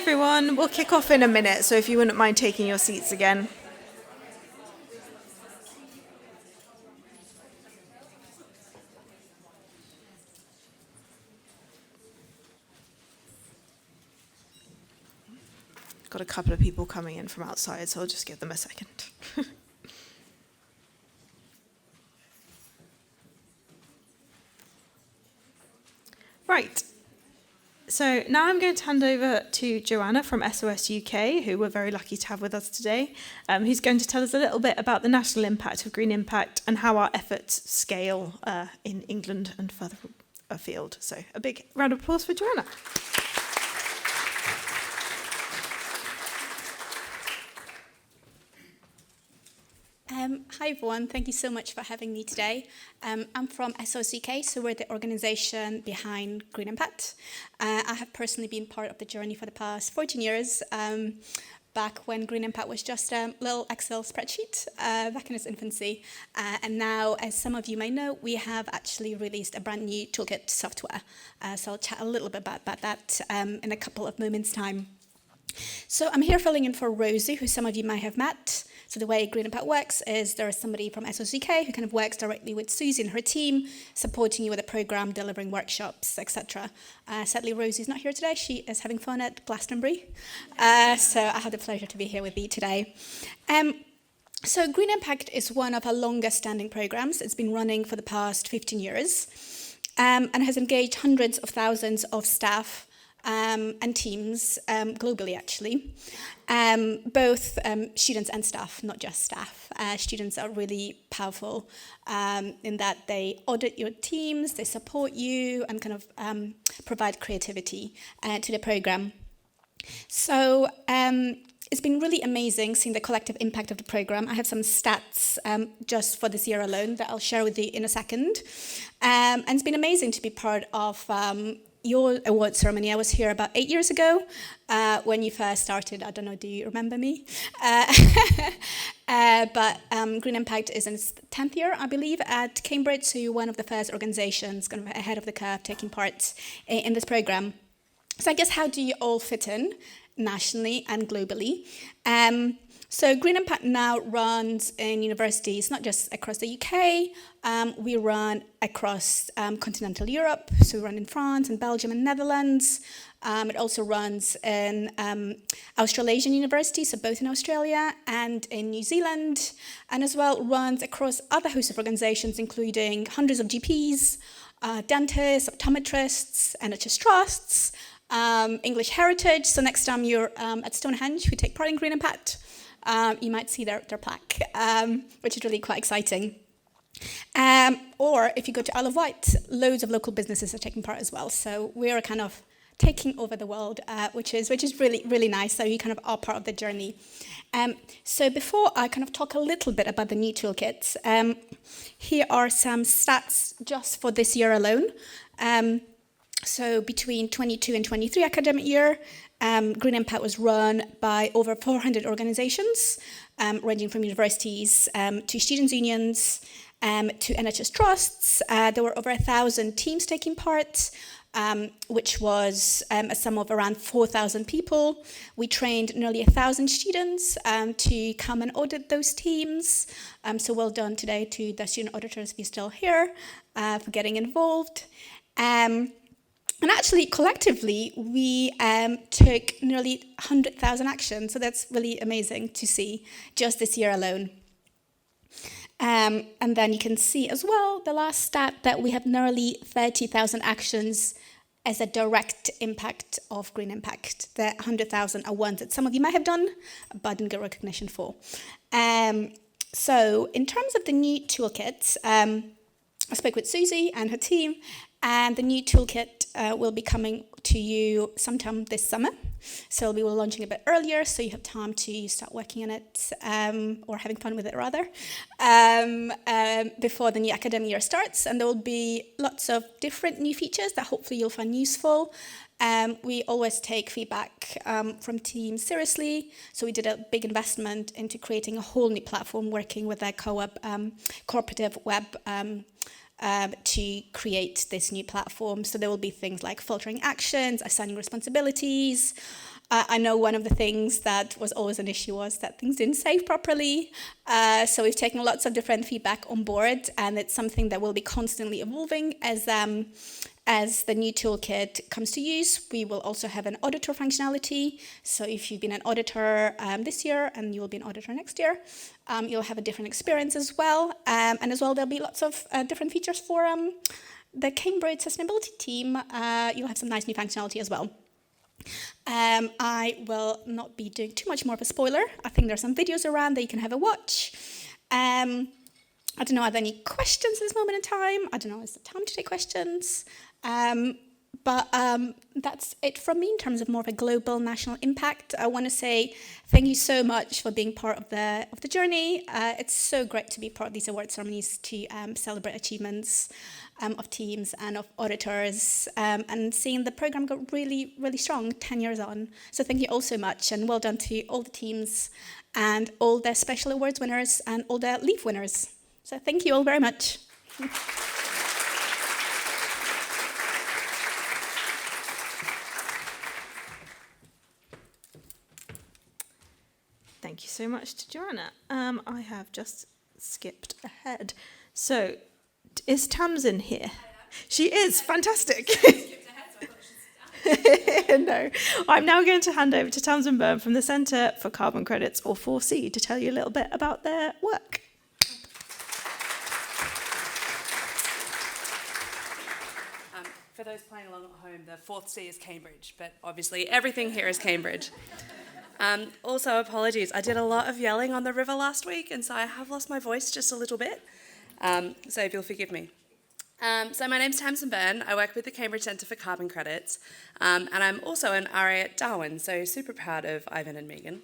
everyone. We'll kick off in a minute, so if you wouldn't mind taking your seats again. Got a couple of people coming in from outside, so I'll just give them a second. Right. So now I'm going to hand over to Joanna from SOS UK, who we're very lucky to have with us today, who's going to tell us a little bit about the national impact of green impact and how our efforts scale in England and further afield. So a big round of applause for Joanna. Hi everyone, thank you so much for having me today. I'm from SOS UK, so we're the organisation behind Green Impact. I have personally been part of the journey for the past 14 years, back when Green Impact was just a little Excel spreadsheet back in its infancy. And now, as some of you may know, we have actually released a brand new toolkit software. So I'll chat a little bit about that in a couple of moments' time. So I'm here filling in for Rosie, who some of you may have met. So the way Green Impact works is there is somebody from SOS UK who kind of works directly with Susie and her team, supporting you with the programme, delivering workshops, etc. Sadly, Rosie's not here today. She is having fun at Glastonbury. So I have the pleasure to be here with you today. So Green Impact is one of our longest standing programmes. It's been running for the past 15 years and has engaged hundreds of thousands of staff and teams globally, actually. Both students and staff, not just staff. Students are really powerful in that they audit your teams, they support you, and kind of provide creativity to the program. So it's been really amazing seeing the collective impact of the program. I have some stats just for this year alone that I'll share with you in a second. And it's been amazing to be part of your award ceremony. I was here about 8 years ago when you first started. I don't know, do you remember me? But Green Impact is in its 10th year, I believe, at Cambridge. So you're one of the first organizations kind of ahead of the curve taking part in this program. So I guess, how do you all fit in nationally and globally? So Green Impact now runs in universities, not just across the UK, we run across continental Europe, so we run in France and Belgium and Netherlands. It also runs in Australasian universities, so both in Australia and in New Zealand, and as well runs across other hosts of organizations, including hundreds of GPs, dentists, optometrists, NHS trusts, English heritage. So next time you're at Stonehenge, we take part in Green Impact. You might see their plaque, which is really quite exciting. Or if you go to Isle of Wight, loads of local businesses are taking part as well. So we're kind of taking over the world, which is really, really nice. So you kind of are part of the journey. So before I kind of talk a little bit about the new toolkit, here are some stats just for this year alone. So between 22 and 23 academic year, Green Impact was run by over 400 organizations, ranging from universities to students' unions, to NHS trusts. There were over 1,000 teams taking part, which was a sum of around 4,000 people. We trained nearly 1,000 students to come and audit those teams. So well done today to the student auditors if you're still here for getting involved. And actually, collectively, we took nearly 100,000 actions. So that's really amazing to see just this year alone. And then you can see as well, the last stat, that we have nearly 30,000 actions as a direct impact of Green Impact. The 100,000 are ones that some of you might have done, but didn't get recognition for. So in terms of the new toolkit, I spoke with Susie and her team, and the new toolkit will be coming to you sometime this summer. So we will be launching a bit earlier, so you have time to start working on it, or having fun with it rather, before the new academic year starts. And there will be lots of different new features that hopefully you'll find useful. We always take feedback from teams seriously, so we did a big investment into creating a whole new platform, working with a cooperative web to create this new platform. So there will be things like filtering actions, assigning responsibilities, I know one of the things that was always an issue was that things didn't save properly. So we've taken lots of different feedback on board, and it's something that will be constantly evolving as the new toolkit comes to use. We will also have an auditor functionality. So if you've been an auditor this year and you will be an auditor next year, you'll have a different experience as well. And as well, there'll be lots of different features for the Cambridge sustainability team. You'll have some nice new functionality as well. I will not be doing too much more of a spoiler. I think there's some videos around that you can have a watch. I don't know, are there any questions at this moment in time? I don't know, is it time to take questions? But that's it from me in terms of more of a global national impact. I want to say thank you so much for being part of the journey. It's so great to be part of these award ceremonies to celebrate achievements of teams and of auditors, and seeing the program go really, really strong 10 years on. So thank you all so much, and well done to all the teams and all the special awards winners and all the leaf winners. So thank you all very much. Thank you so much to Joanna. I have just skipped ahead. So, is Tamsin here? She is, fantastic. No, I'm now going to hand over to Tamsin Byrne from the Centre for Carbon Credits, or 4C, to tell you a little bit about their work. For those playing along at home, the fourth C is Cambridge, but obviously everything here is Cambridge. Also, apologies, I did a lot of yelling on the river last week, and so I have lost my voice just a little bit, so if you'll forgive me. So my name's Tamsin Byrne. I work with the Cambridge Centre for Carbon Credits, and I'm also an RA at Darwin, so super proud of Ivan and Megan.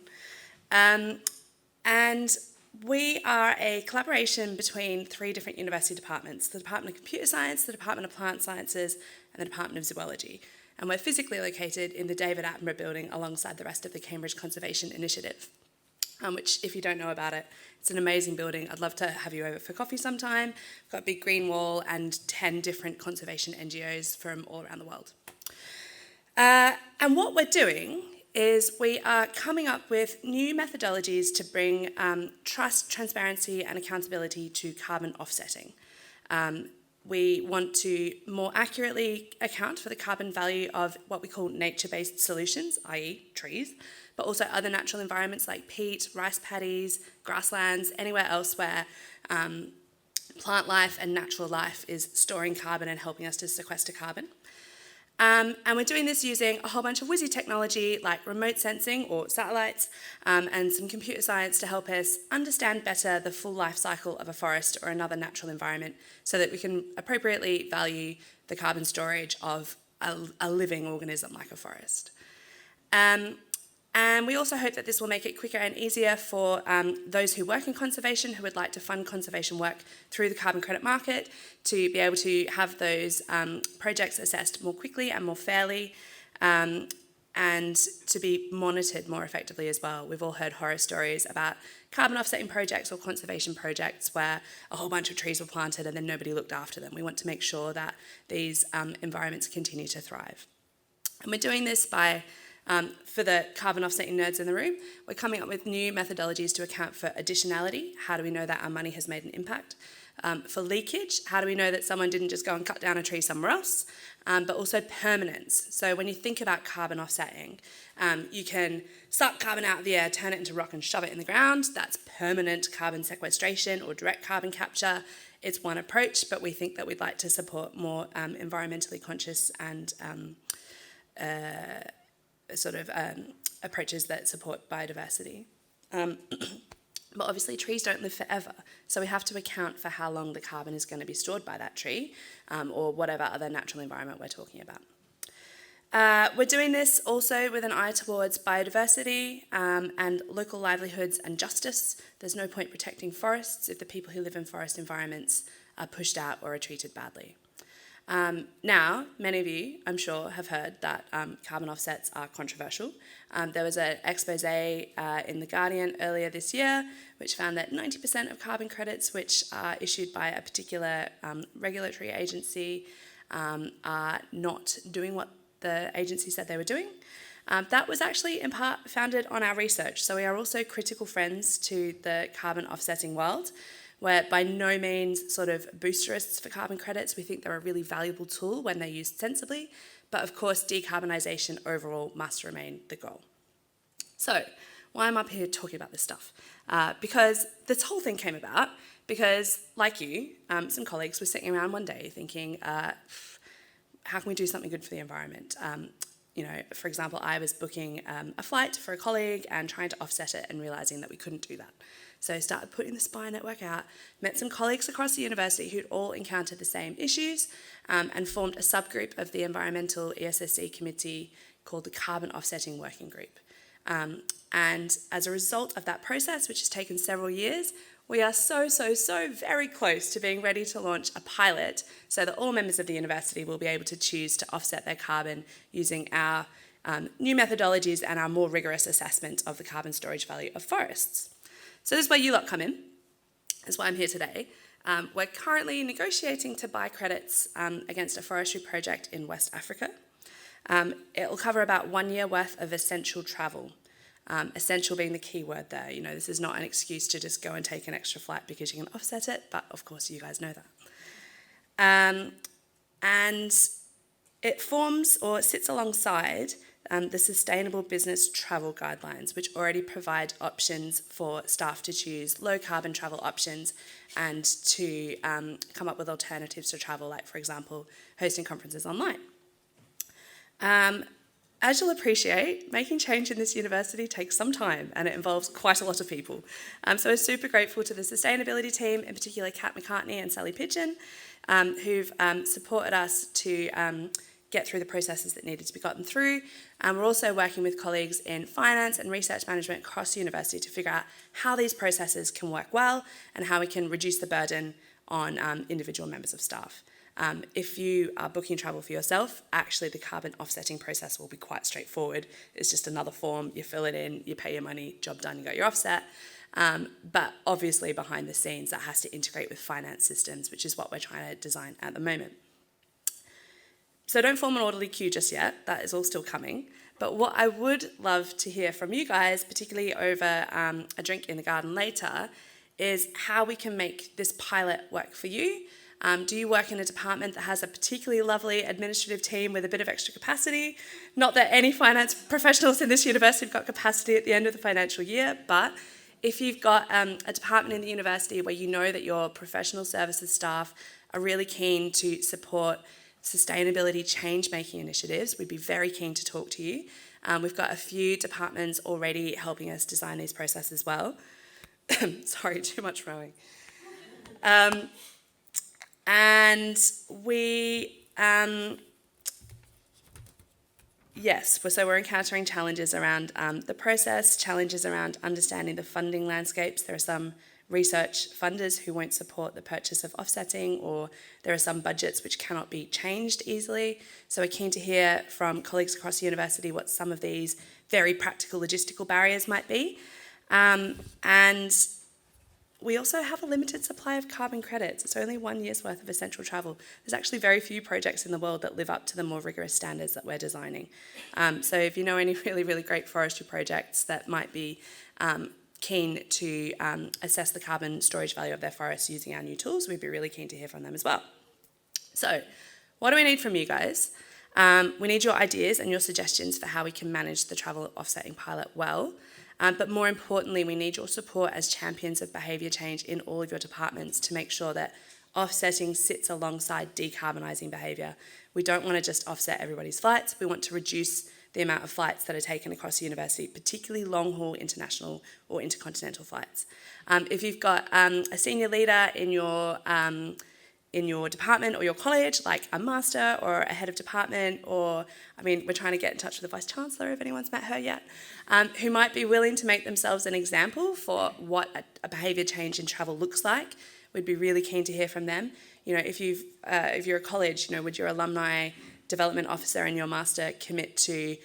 And we are a collaboration between 3 different university departments: the Department of Computer Science, the Department of Plant Sciences, and the Department of Zoology. And we're physically located in the David Attenborough building alongside the rest of the Cambridge Conservation Initiative, which, if you don't know about it, it's an amazing building. I'd love to have you over for coffee sometime. We've got a big green wall and 10 different conservation NGOs from all around the world. And what we're doing is we are coming up with new methodologies to bring trust, transparency and accountability to carbon offsetting. We want to more accurately account for the carbon value of what we call nature-based solutions, i.e. trees, but also other natural environments like peat, rice paddies, grasslands, anywhere else where plant life and natural life is storing carbon and helping us to sequester carbon. And we're doing this using a whole bunch of whizzy technology like remote sensing or satellites, and some computer science to help us understand better the full life cycle of a forest or another natural environment so that we can appropriately value the carbon storage of a living organism like a forest. And we also hope that this will make it quicker and easier for those who work in conservation who would like to fund conservation work through the carbon credit market to be able to have those projects assessed more quickly and more fairly, and to be monitored more effectively as well. We've all heard horror stories about carbon offsetting projects or conservation projects where a whole bunch of trees were planted and then nobody looked after them. We want to make sure that these environments continue to thrive. And we're doing this by for the carbon offsetting nerds in the room, we're coming up with new methodologies to account for additionality. How do we know that our money has made an impact? For leakage, how do we know that someone didn't just go and cut down a tree somewhere else? But also permanence. So when you think about carbon offsetting, you can suck carbon out of the air, turn it into rock and shove it in the ground. That's permanent carbon sequestration or direct carbon capture. It's one approach, but we think that we'd like to support more environmentally conscious and approaches that support biodiversity. But obviously trees don't live forever, so we have to account for how long the carbon is going to be stored by that tree, or whatever other natural environment we're talking about. We're doing this also with an eye towards biodiversity and local livelihoods and justice. There's no point protecting forests if the people who live in forest environments are pushed out or are treated badly. Now, many of you, I'm sure, have heard that carbon offsets are controversial. There was an expose in The Guardian earlier this year which found that 90% of carbon credits which are issued by a particular regulatory agency are not doing what the agency said they were doing. That was actually in part founded on our research. So we are also critical friends to the carbon offsetting world. We're by no means sort of boosterists for carbon credits. We think they're a really valuable tool when they're used sensibly. But of course, decarbonisation overall must remain the goal. So why am I up here talking about this stuff? Because this whole thing came about because, like you, some colleagues were sitting around one day thinking, how can we do something good for the environment? For example, I was booking a flight for a colleague and trying to offset it and realising that we couldn't do that. So I started putting the SPI network out, met some colleagues across the university who'd all encountered the same issues, and formed a subgroup of the environmental ESSC committee called the Carbon Offsetting Working Group. And as a result of that process, which has taken several years, we are so very close to being ready to launch a pilot so that all members of the university will be able to choose to offset their carbon using our new methodologies and our more rigorous assessment of the carbon storage value of forests. So this is where you lot come in. That's why I'm here today. We're currently negotiating to buy credits against a forestry project in West Africa. It will cover about 1 year worth of essential travel. Essential being the key word there. This is not an excuse to just go and take an extra flight because you can offset it, but of course you guys know that. And it forms or sits alongside the Sustainable Business Travel Guidelines, which already provide options for staff to choose low carbon travel options and to come up with alternatives to travel, like, for example, hosting conferences online. As you'll appreciate, making change in this university takes some time and it involves quite a lot of people. So we're super grateful to the sustainability team, in particular Kat McCartney and Sally Pigeon, who've supported us to get through the processes that needed to be gotten through. We're also working with colleagues in finance and research management across the university to figure out how these processes can work well and how we can reduce the burden on individual members of staff. If you are booking travel for yourself, actually the carbon offsetting process will be quite straightforward. It's just another form, you fill it in, you pay your money, job done, you got your offset. But obviously behind the scenes that has to integrate with finance systems, which is what we're trying to design at the moment. So don't form an orderly queue just yet, that is all still coming. But what I would love to hear from you guys, particularly over a drink in the garden later, is how we can make this pilot work for you. Do you work in a department that has a particularly lovely administrative team with a bit of extra capacity? Not that any finance professionals in this university have got capacity at the end of the financial year, but if you've got a department in the university where you know that your professional services staff are really keen to support sustainability change-making initiatives, we'd be very keen to talk to you. We've got a few departments already helping us design these processes well. Sorry, too much rowing. And we, so we're encountering challenges around the process, challenges around understanding the funding landscapes. There are some research funders who won't support the purchase of offsetting, or there are some budgets which cannot be changed easily. So we're keen to hear from colleagues across the university what some of these very practical logistical barriers might be. And we also have a limited supply of carbon credits. It's only 1 year's worth of essential travel. There's actually very few projects in the world that live up to the more rigorous standards that we're designing. So if you know any really, really great forestry projects that might be keen to assess the carbon storage value of their forests using our new tools, we'd be really keen to hear from them as well. So what do we need from you guys? We need your ideas and your suggestions for how we can manage the travel offsetting pilot well. But more importantly, we need your support as champions of behaviour change in all of your departments to make sure that offsetting sits alongside decarbonising behaviour. We don't want to just offset everybody's flights. We want to reduce the amount of flights that are taken across the university, particularly long-haul international or intercontinental flights. If you've got a senior leader in your department or your college, like a master or a head of department, or, we're trying to get in touch with the Vice-Chancellor if anyone's met her yet, who might be willing to make themselves an example for what a behaviour change in travel looks like. We'd be really keen to hear from them. If you're a college, would your alumni development officer and your master commit to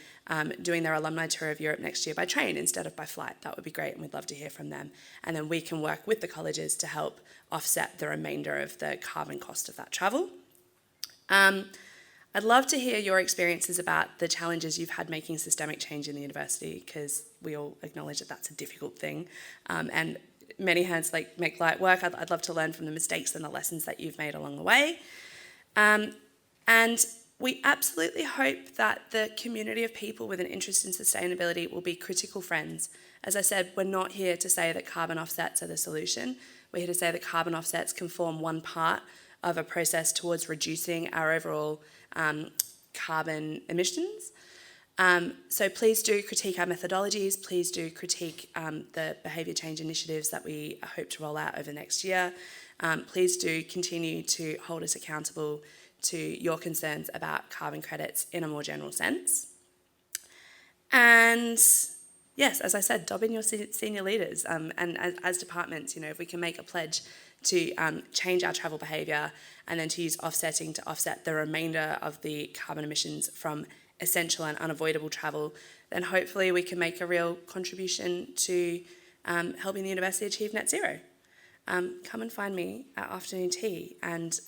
doing their alumni tour of Europe next year by train instead of by flight? That would be great, and we'd love to hear from them. And then we can work with the colleges to help offset the remainder of the carbon cost of that travel. I'd love to hear your experiences about the challenges you've had making systemic change in the university, because we all acknowledge that that's a difficult thing. And many hands make light work. I'd love to learn from the mistakes and the lessons that you've made along the way. And we absolutely hope that the community of people with an interest in sustainability will be critical friends. As I said, we're not here to say that carbon offsets are the solution. We're here to say that carbon offsets can form one part of a process towards reducing our overall carbon emissions. So please do critique our methodologies. Please do critique the behaviour change initiatives that we hope to roll out over the next year. Please do continue to hold us accountable to your concerns about carbon credits in a more general sense. And yes, as I said, dob in your senior leaders, and as departments, if we can make a pledge to change our travel behaviour and then to use offsetting to offset the remainder of the carbon emissions from essential and unavoidable travel, then hopefully we can make a real contribution to helping the university achieve net zero. Come and find me at afternoon tea, and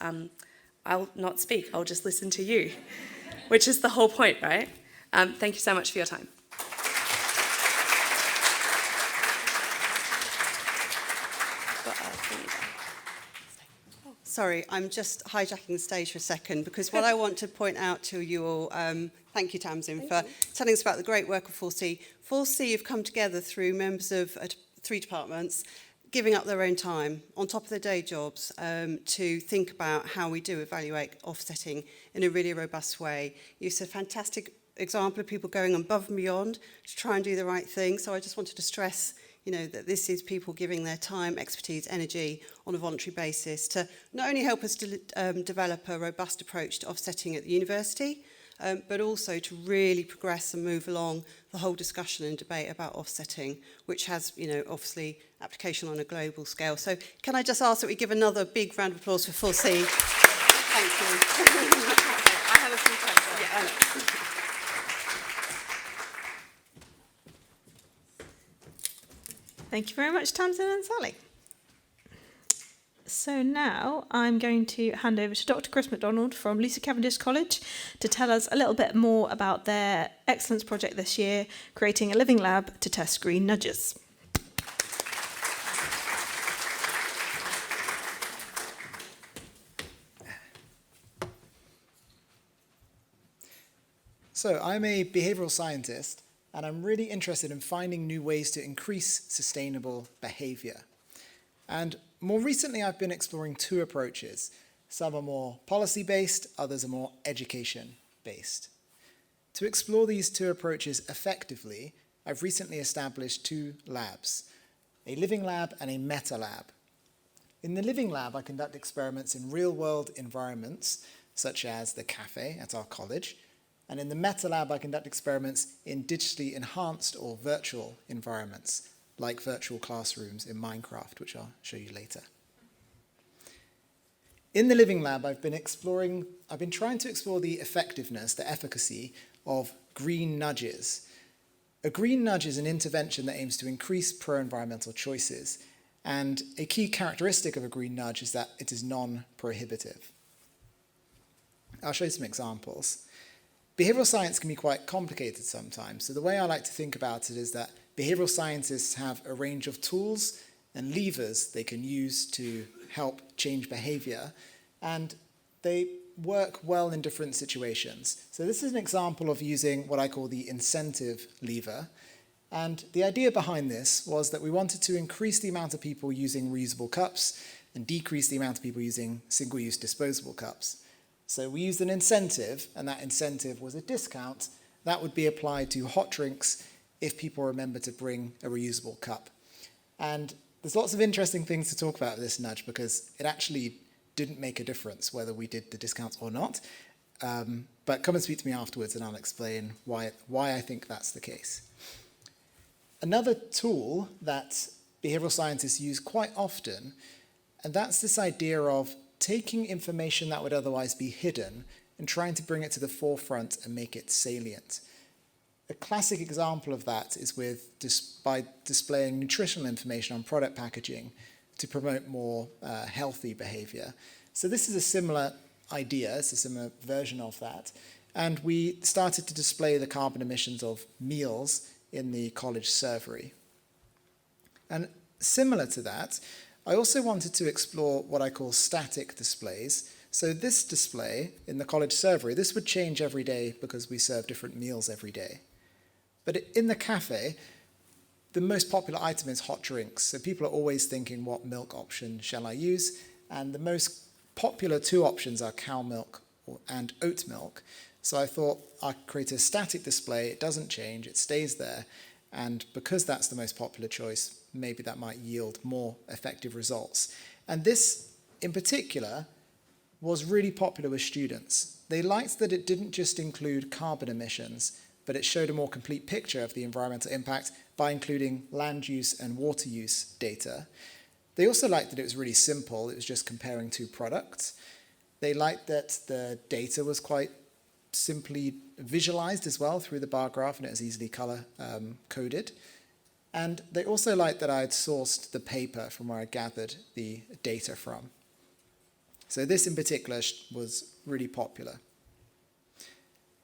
I'll not speak, I'll just listen to you, which is the whole point, right? Thank you so much for your time. Sorry, I'm just hijacking the stage for a second, because what I want to point out to you all, thank you, Tamsin, for telling us about the great work of 4C. 4C have come together through members of 3 departments, giving up their own time on top of their day jobs to think about how we do evaluate offsetting in a really robust way. It's a fantastic example of people going above and beyond to try and do the right thing. So I just wanted to stress, that this is people giving their time, expertise, energy on a voluntary basis to not only help us develop a robust approach to offsetting at the university, but also to really progress and move along the whole discussion and debate about offsetting, which has, obviously application on a global scale. So can I just ask that we give another big round of applause for 4C? Thank you. I have a few questions. Yeah, I know. Thank you very much, Tamsin and Sally. So now I'm going to hand over to Dr. Chris MacDonald from Lisa Cavendish College to tell us a little bit more about their excellence project this year, creating a living lab to test green nudges. So I'm a behavioural scientist, and I'm really interested in finding new ways to increase sustainable behaviour. And more recently, I've been exploring 2 approaches. Some are more policy-based, others are more education-based. To explore these 2 approaches effectively, I've recently established 2 labs, a living lab and a meta lab. In the living lab, I conduct experiments in real-world environments, such as the cafe at our college, and in the meta lab, I conduct experiments in digitally enhanced or virtual environments, like virtual classrooms in Minecraft, which I'll show you later. In the living lab, I've been trying to explore the effectiveness, the efficacy of green nudges. A green nudge is an intervention that aims to increase pro-environmental choices, and a key characteristic of a green nudge is that it is non-prohibitive. I'll show you some examples. Behavioural science can be quite complicated sometimes, so the way I like to think about it is that behavioural scientists have a range of tools and levers they can use to help change behaviour, and they work well in different situations. So this is an example of using what I call the incentive lever, and the idea behind this was that we wanted to increase the amount of people using reusable cups and decrease the amount of people using single-use disposable cups. So we used an incentive, and that incentive was a discount that would be applied to hot drinks if people remember to bring a reusable cup. And there's lots of interesting things to talk about with this nudge, because it actually didn't make a difference whether we did the discounts or not. But come and speak to me afterwards and I'll explain why I think that's the case. Another tool that behavioural scientists use quite often, and that's this idea of taking information that would otherwise be hidden and trying to bring it to the forefront and make it salient. A classic example of that is by displaying nutritional information on product packaging to promote more healthy behaviour. So this is a similar idea, it's a similar version of that, and we started to display the carbon emissions of meals in the college servery. And similar to that, I also wanted to explore what I call static displays. So this display in the college servery, this would change every day because we serve different meals every day. But in the cafe, the most popular item is hot drinks. So people are always thinking, what milk option shall I use? And the most popular two options are cow milk and oat milk. So I thought I'd create a static display. It doesn't change, it stays there. And because that's the most popular choice, maybe that might yield more effective results. And this, in particular, was really popular with students. They liked that it didn't just include carbon emissions, but it showed a more complete picture of the environmental impact by including land use and water use data. They also liked that it was really simple. It was just comparing two products. They liked that the data was quite simply visualized as well through the bar graph, and it was easily color coded. And they also liked that I had sourced the paper from where I gathered the data from. So this in particular was really popular.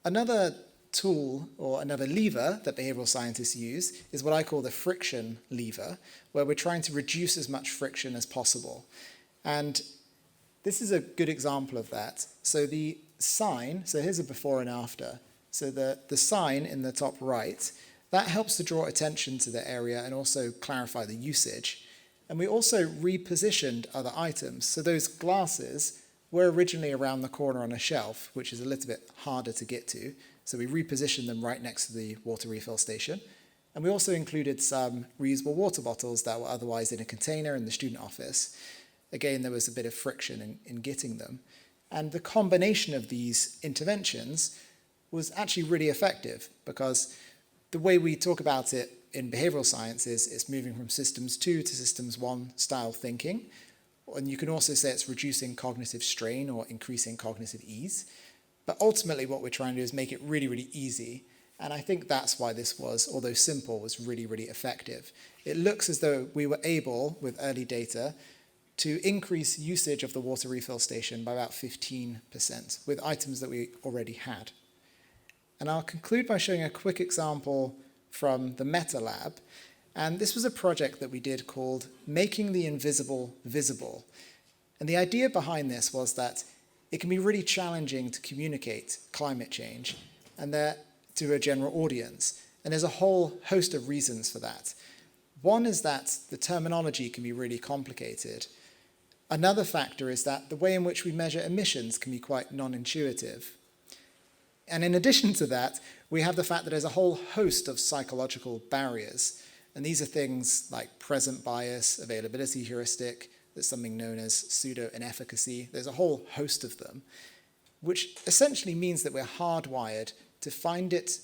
Another tool or another lever that behavioral scientists use is what I call the friction lever, where we're trying to reduce as much friction as possible. And this is a good example of that. So the sign, so here's a before and after. So the sign in the top right, that helps to draw attention to the area and also clarify the usage. And we also repositioned other items. So those glasses were originally around the corner on a shelf, which is a little bit harder to get to. So we repositioned them right next to the water refill station. And we also included some reusable water bottles that were otherwise in a container in the student office. Again, there was a bit of friction in getting them. And the combination of these interventions was actually really effective, because the way we talk about it in behavioral science is it's moving from systems 2 to systems 1 style thinking. And you can also say it's reducing cognitive strain or increasing cognitive ease. But ultimately what we're trying to do is make it really, really easy. And I think that's why this was, although simple, was really, really effective. It looks as though we were able, with early data, to increase usage of the water refill station by about 15% with items that we already had. And I'll conclude by showing a quick example from the Meta Lab. And this was a project that we did called Making the Invisible Visible. And the idea behind this was that it can be really challenging to communicate climate change and to a general audience. And there's a whole host of reasons for that. One is that the terminology can be really complicated. Another factor is that the way in which we measure emissions can be quite non-intuitive. And in addition to that, we have the fact that there's a whole host of psychological barriers. And these are things like present bias, availability heuristic, there's something known as pseudo-inefficacy. There's a whole host of them, which essentially means that we're hardwired to find it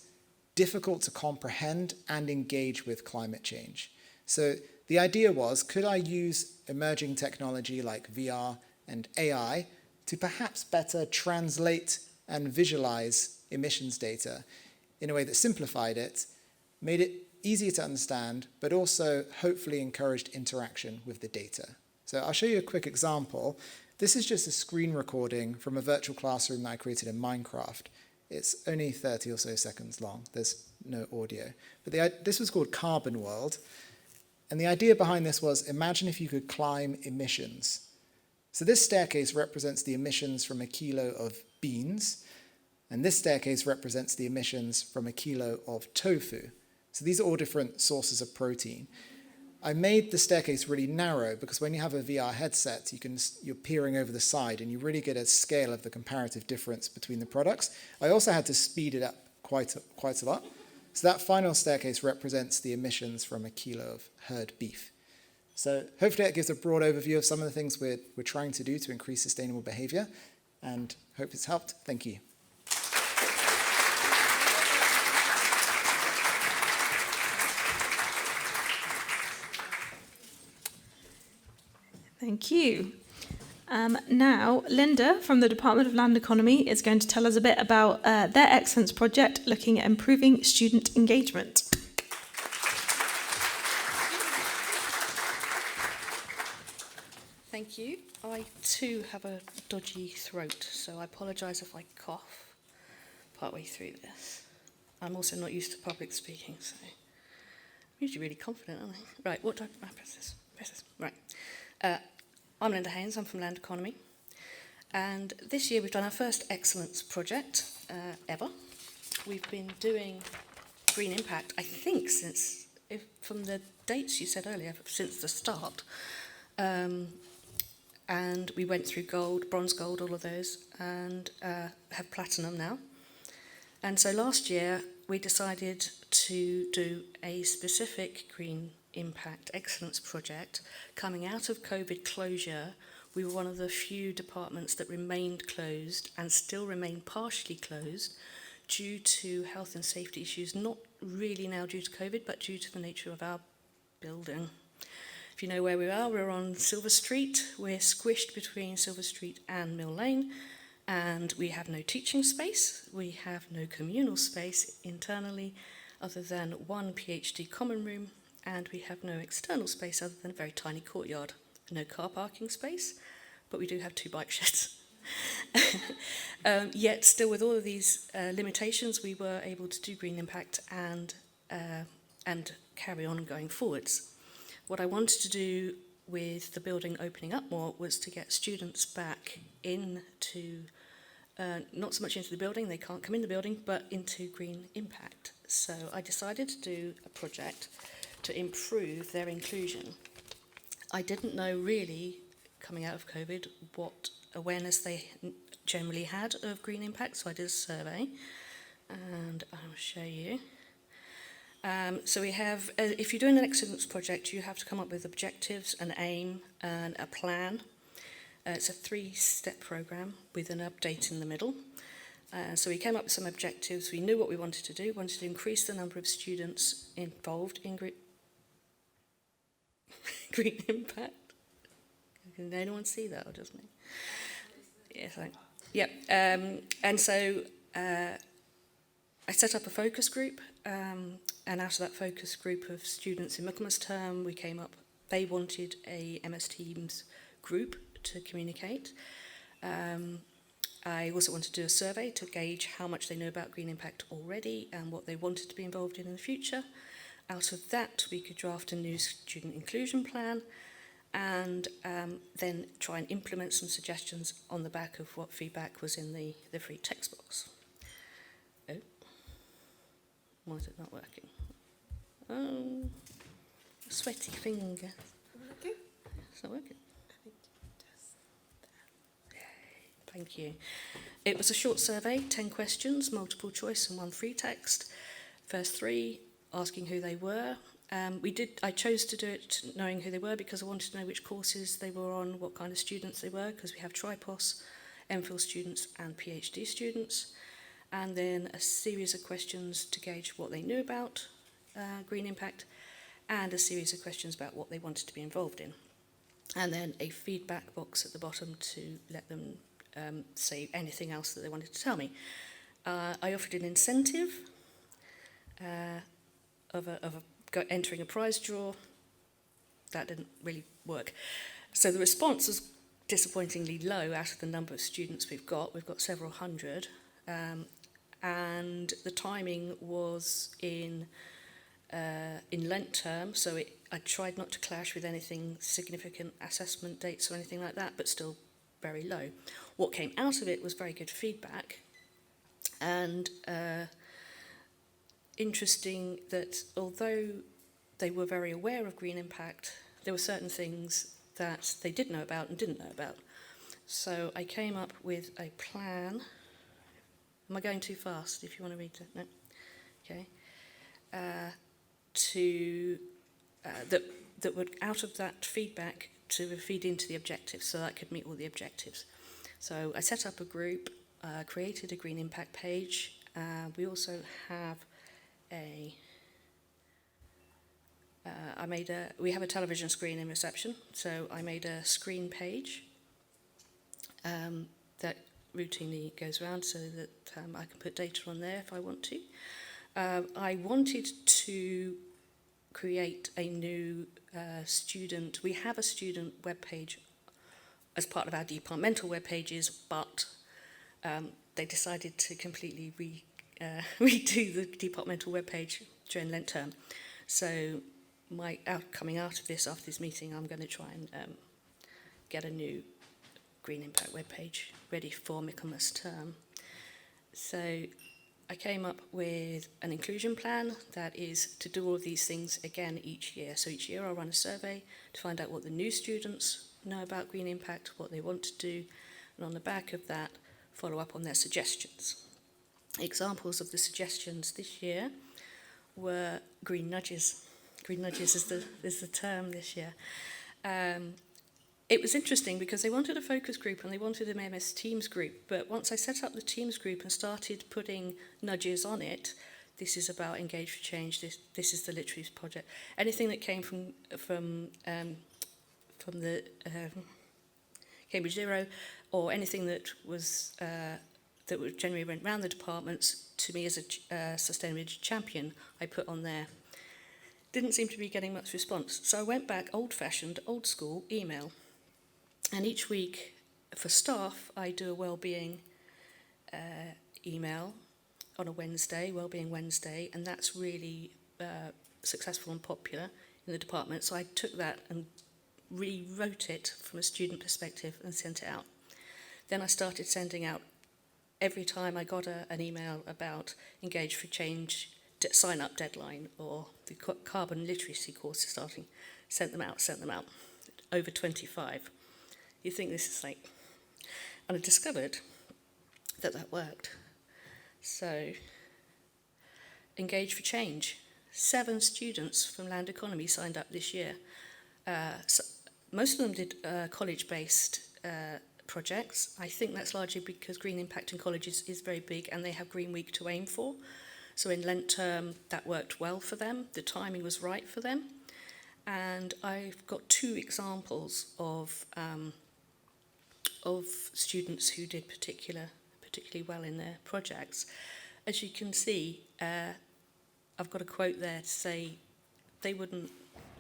difficult to comprehend and engage with climate change. So the idea was, could I use emerging technology like VR and AI to perhaps better translate and visualize emissions data in a way that simplified it, made it easier to understand, but also hopefully encouraged interaction with the data. So I'll show you a quick example. This is just a screen recording from a virtual classroom that I created in Minecraft. It's only 30 or so seconds long. There's no audio. But this was called Carbon World. And the idea behind this was, imagine if you could climb emissions. So this staircase represents the emissions from a kilo of beans. And this staircase represents the emissions from a kilo of tofu. So these are all different sources of protein. I made the staircase really narrow because when you have a VR headset, you're peering over the side and you really get a scale of the comparative difference between the products. I also had to speed it up quite a lot. So that final staircase represents the emissions from a kilo of herd beef. So hopefully that gives a broad overview of some of the things we're trying to do to increase sustainable behavior, and hope it's helped. Thank you. Thank you. Now, Linda from the Department of Land Economy is going to tell us a bit about their excellence project looking at improving student engagement. Thank you. I too have a dodgy throat, so I apologise if I cough partway through this. I'm also not used to public speaking, so I'm usually really confident, aren't I? Right, what do I press this? Press this. Right. I'm Linda Haynes, I'm from Land Economy. And this year we've done our first excellence project ever. We've been doing green impact, I think, from the dates you said earlier, since the start. And we went through gold, bronze, gold, all of those, and have platinum now. And so last year we decided to do a specific green impact excellence project. Coming out of COVID closure, we were one of the few departments that remained closed and still remain partially closed due to health and safety issues, not really now due to COVID, but due to the nature of our building. If you know where we are, we're on Silver Street. We're squished between Silver Street and Mill Lane, and we have no teaching space. We have no communal space internally other than one PhD common room, and we have no external space other than a very tiny courtyard. No car parking space, but we do have 2 bike sheds. Yet still with all of these limitations, we were able to do green impact and carry on going forwards. What I wanted to do with the building opening up more was to get students back into, not so much into the building, they can't come in the building, but into green impact. So I decided to do a project to improve their inclusion. I didn't know really, coming out of COVID, what awareness they generally had of green impact, so I did a survey, and I'll show you. So we have, if you're doing an excellence project, you have to come up with objectives, an aim, and a plan. It's a 3-step program with an update in the middle. So we came up with some objectives. We knew what we wanted to do. We wanted to increase the number of students involved in green impact. Can anyone see that, or just me? Yes, yep. And so I set up a focus group, and out of that focus group of students in Michaelmas term, they wanted a MS Teams group to communicate. I also wanted to do a survey to gauge how much they know about green impact already and what they wanted to be involved in the future. Out of that, we could draft a new student inclusion plan, and then try and implement some suggestions on the back of what feedback was in the free text box. Oh, why is it not working? Oh, sweaty finger. Okay. It's not working. Thank you. It was a short survey, 10 questions, multiple choice and 1 free text. First 3, asking who they were. I chose to do it knowing who they were because I wanted to know which courses they were on, what kind of students they were, because we have TriPOS, MPhil students and PhD students. And then a series of questions to gauge what they knew about green impact, and a series of questions about what they wanted to be involved in. And then a feedback box at the bottom to let them say anything else that they wanted to tell me. I offered an incentive of entering a prize draw. That didn't really work. So the response was disappointingly low out of the number of students we've got. We've got several hundred. And the timing was in Lent term, so I tried not to clash with anything significant, assessment dates or anything like that, but still very low. What came out of it was very good feedback, and interesting that although they were very aware of green impact, there were certain things that they did know about and didn't know about. So I came up with a plan. Am I going too fast? If you want to read it, no. Okay. That would, out of that feedback, to feed into the objectives, so that I could meet all the objectives. So I set up a group, created a green impact page. We also have we have a television screen in reception, so I made a screen page that routinely goes around so that I can put data on there if I want to. I wanted to create a new we have a student webpage as part of our departmental web pages, but they decided to completely redo the departmental web page during Lent term. So coming out of this, after this meeting, I'm going to try and get a new Green Impact web page ready for Michaelmas term. So I came up with an inclusion plan that is to do all of these things again each year. So each year I'll run a survey to find out what the new students know about Green Impact, what they want to do, and on the back of that, follow up on their suggestions. Examples of the suggestions this year were green nudges. Green nudges is the term this year. It was interesting because they wanted a focus group and they wanted an MS Teams group, but once I set up the Teams group and started putting nudges on it, this is about Engage for Change, this is the Literaries Project. Anything that came from the Cambridge Zero, or anything that generally went around the departments, to me as a sustainability champion, I put on there. Didn't seem to be getting much response. So I went back old-fashioned, old-school email. And each week, for staff, I do a wellbeing email on a Wednesday, Wellbeing Wednesday, and that's really successful and popular in the department. So I took that and rewrote it from a student perspective and sent it out. Then I started sending out, every time I got an email about Engage for Change sign-up deadline or the carbon literacy course is starting, sent them out, over 25. You think this is like... And I discovered that worked. So, Engage for Change. 7 students from Land Economy signed up this year. So most of them did college-based projects. I think that's largely because Green Impact in colleges is very big and they have Green Week to aim for. So in Lent term, that worked well for them. The timing was right for them. And I've got 2 examples of students who did particularly well in their projects. As you can see, I've got a quote there to say they wouldn't,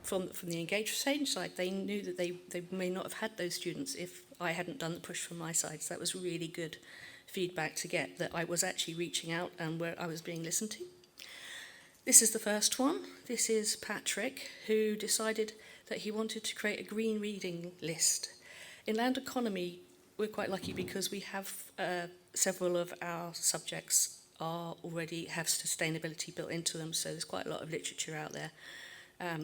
from the Engage for Change side, they knew that they may not have had those students if I hadn't done the push from my side. So that was really good feedback to get, that I was actually reaching out and where I was being listened to. This is the first one. This is Patrick, who decided that he wanted to create a green reading list. In Land Economy, we're quite lucky because we have several of our subjects already have sustainability built into them, so there's quite a lot of literature out there.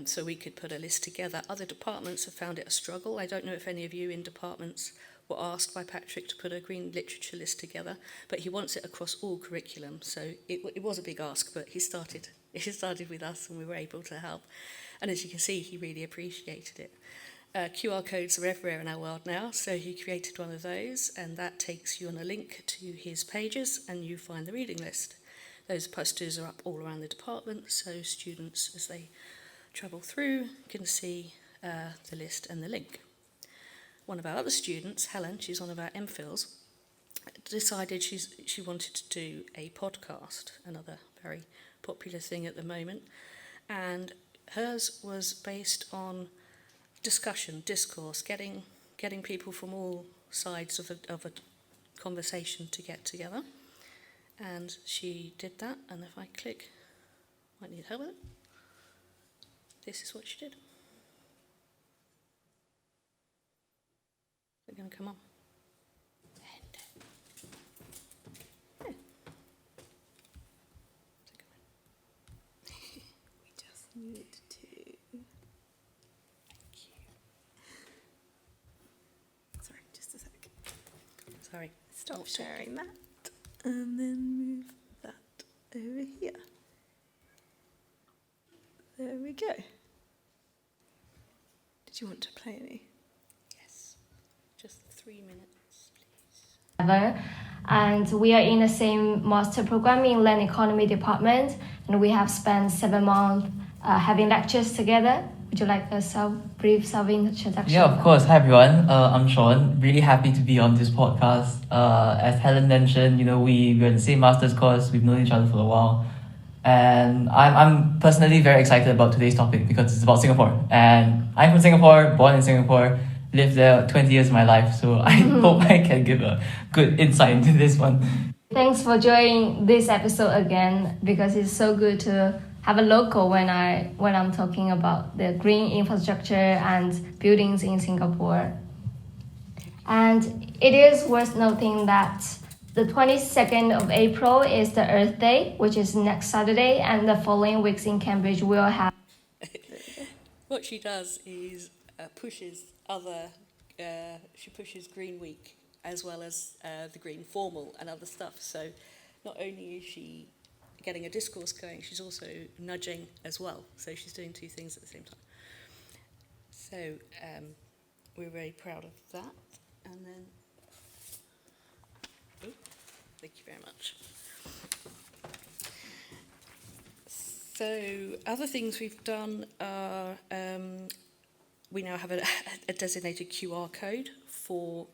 So we could put a list together. Other departments have found it a struggle. I don't know if any of you in departments were asked by Patrick to put a green literature list together, but he wants it across all curriculum. So it was a big ask, but he started with us and we were able to help. And as you can see, he really appreciated it. QR codes are everywhere in our world now, so he created one of those, and that takes you on a link to his pages and you find the reading list. Those posters are up all around the department, so students, as they travel through, can see the list and the link. One of our other students, Helen, she's one of our MPhils, decided she wanted to do a podcast, another very popular thing at the moment, and hers was based on discussion, discourse, getting people from all sides of a conversation to get together, and she did that. And if I click, might need help with it. This is what she did. Is it going to come on? Yeah. We just need to... Thank you. Sorry, just a sec. Sorry. Stop sharing that and then move that over here. There we go. Did you want to play any? Yes. Just 3 minutes, please. And we are in the same master program in Land Economy department, and we have spent 7 months having lectures together. Would you like a brief self-introduction? Yeah, of course. Hi everyone. I'm Sean. Really happy to be on this podcast. As Helen mentioned, we're in the same master's course. We've known each other for a while. And I'm personally very excited about today's topic because it's about Singapore. And I'm from Singapore, born in Singapore, lived there 20 years of my life, so I hope I can give a good insight into this one. Thanks for joining this episode again, because it's so good to have a local when I'm talking about the green infrastructure and buildings in Singapore. And it is worth noting that the 22nd of April is the Earth Day, which is next Saturday, and the following weeks in Cambridge will have. What she does is she pushes Green Week as well as the Green Formal and other stuff. So not only is she getting a discourse going, she's also nudging as well. So she's doing two things at the same time. So we're very proud of that. And then, thank you very much. So other things we've done are we now have a designated QR code for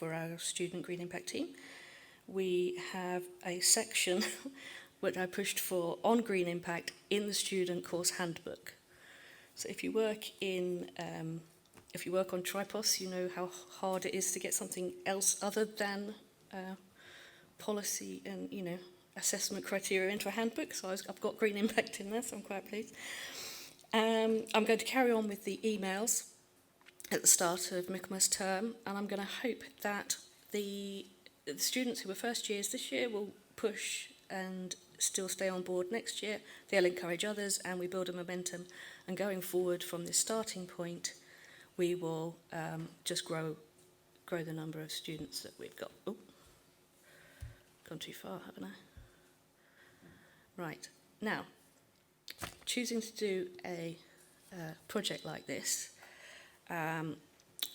our student Green Impact team. We have a section which I pushed for on Green Impact in the student course handbook. So if you work on Tripos, you know how hard it is to get something else other than policy and assessment criteria into a handbook. So I've got Green Impact in there, so I'm quite pleased. I'm going to carry on with the emails at the start of Michaelmas term, and I'm going to hope that the students who were first years this year will push and still stay on board next year. They'll encourage others, and we build a momentum. And going forward from this starting point, we will just grow the number of students that we've got. Oh, gone too far, haven't I? Right, now, choosing to do a project like this, I'm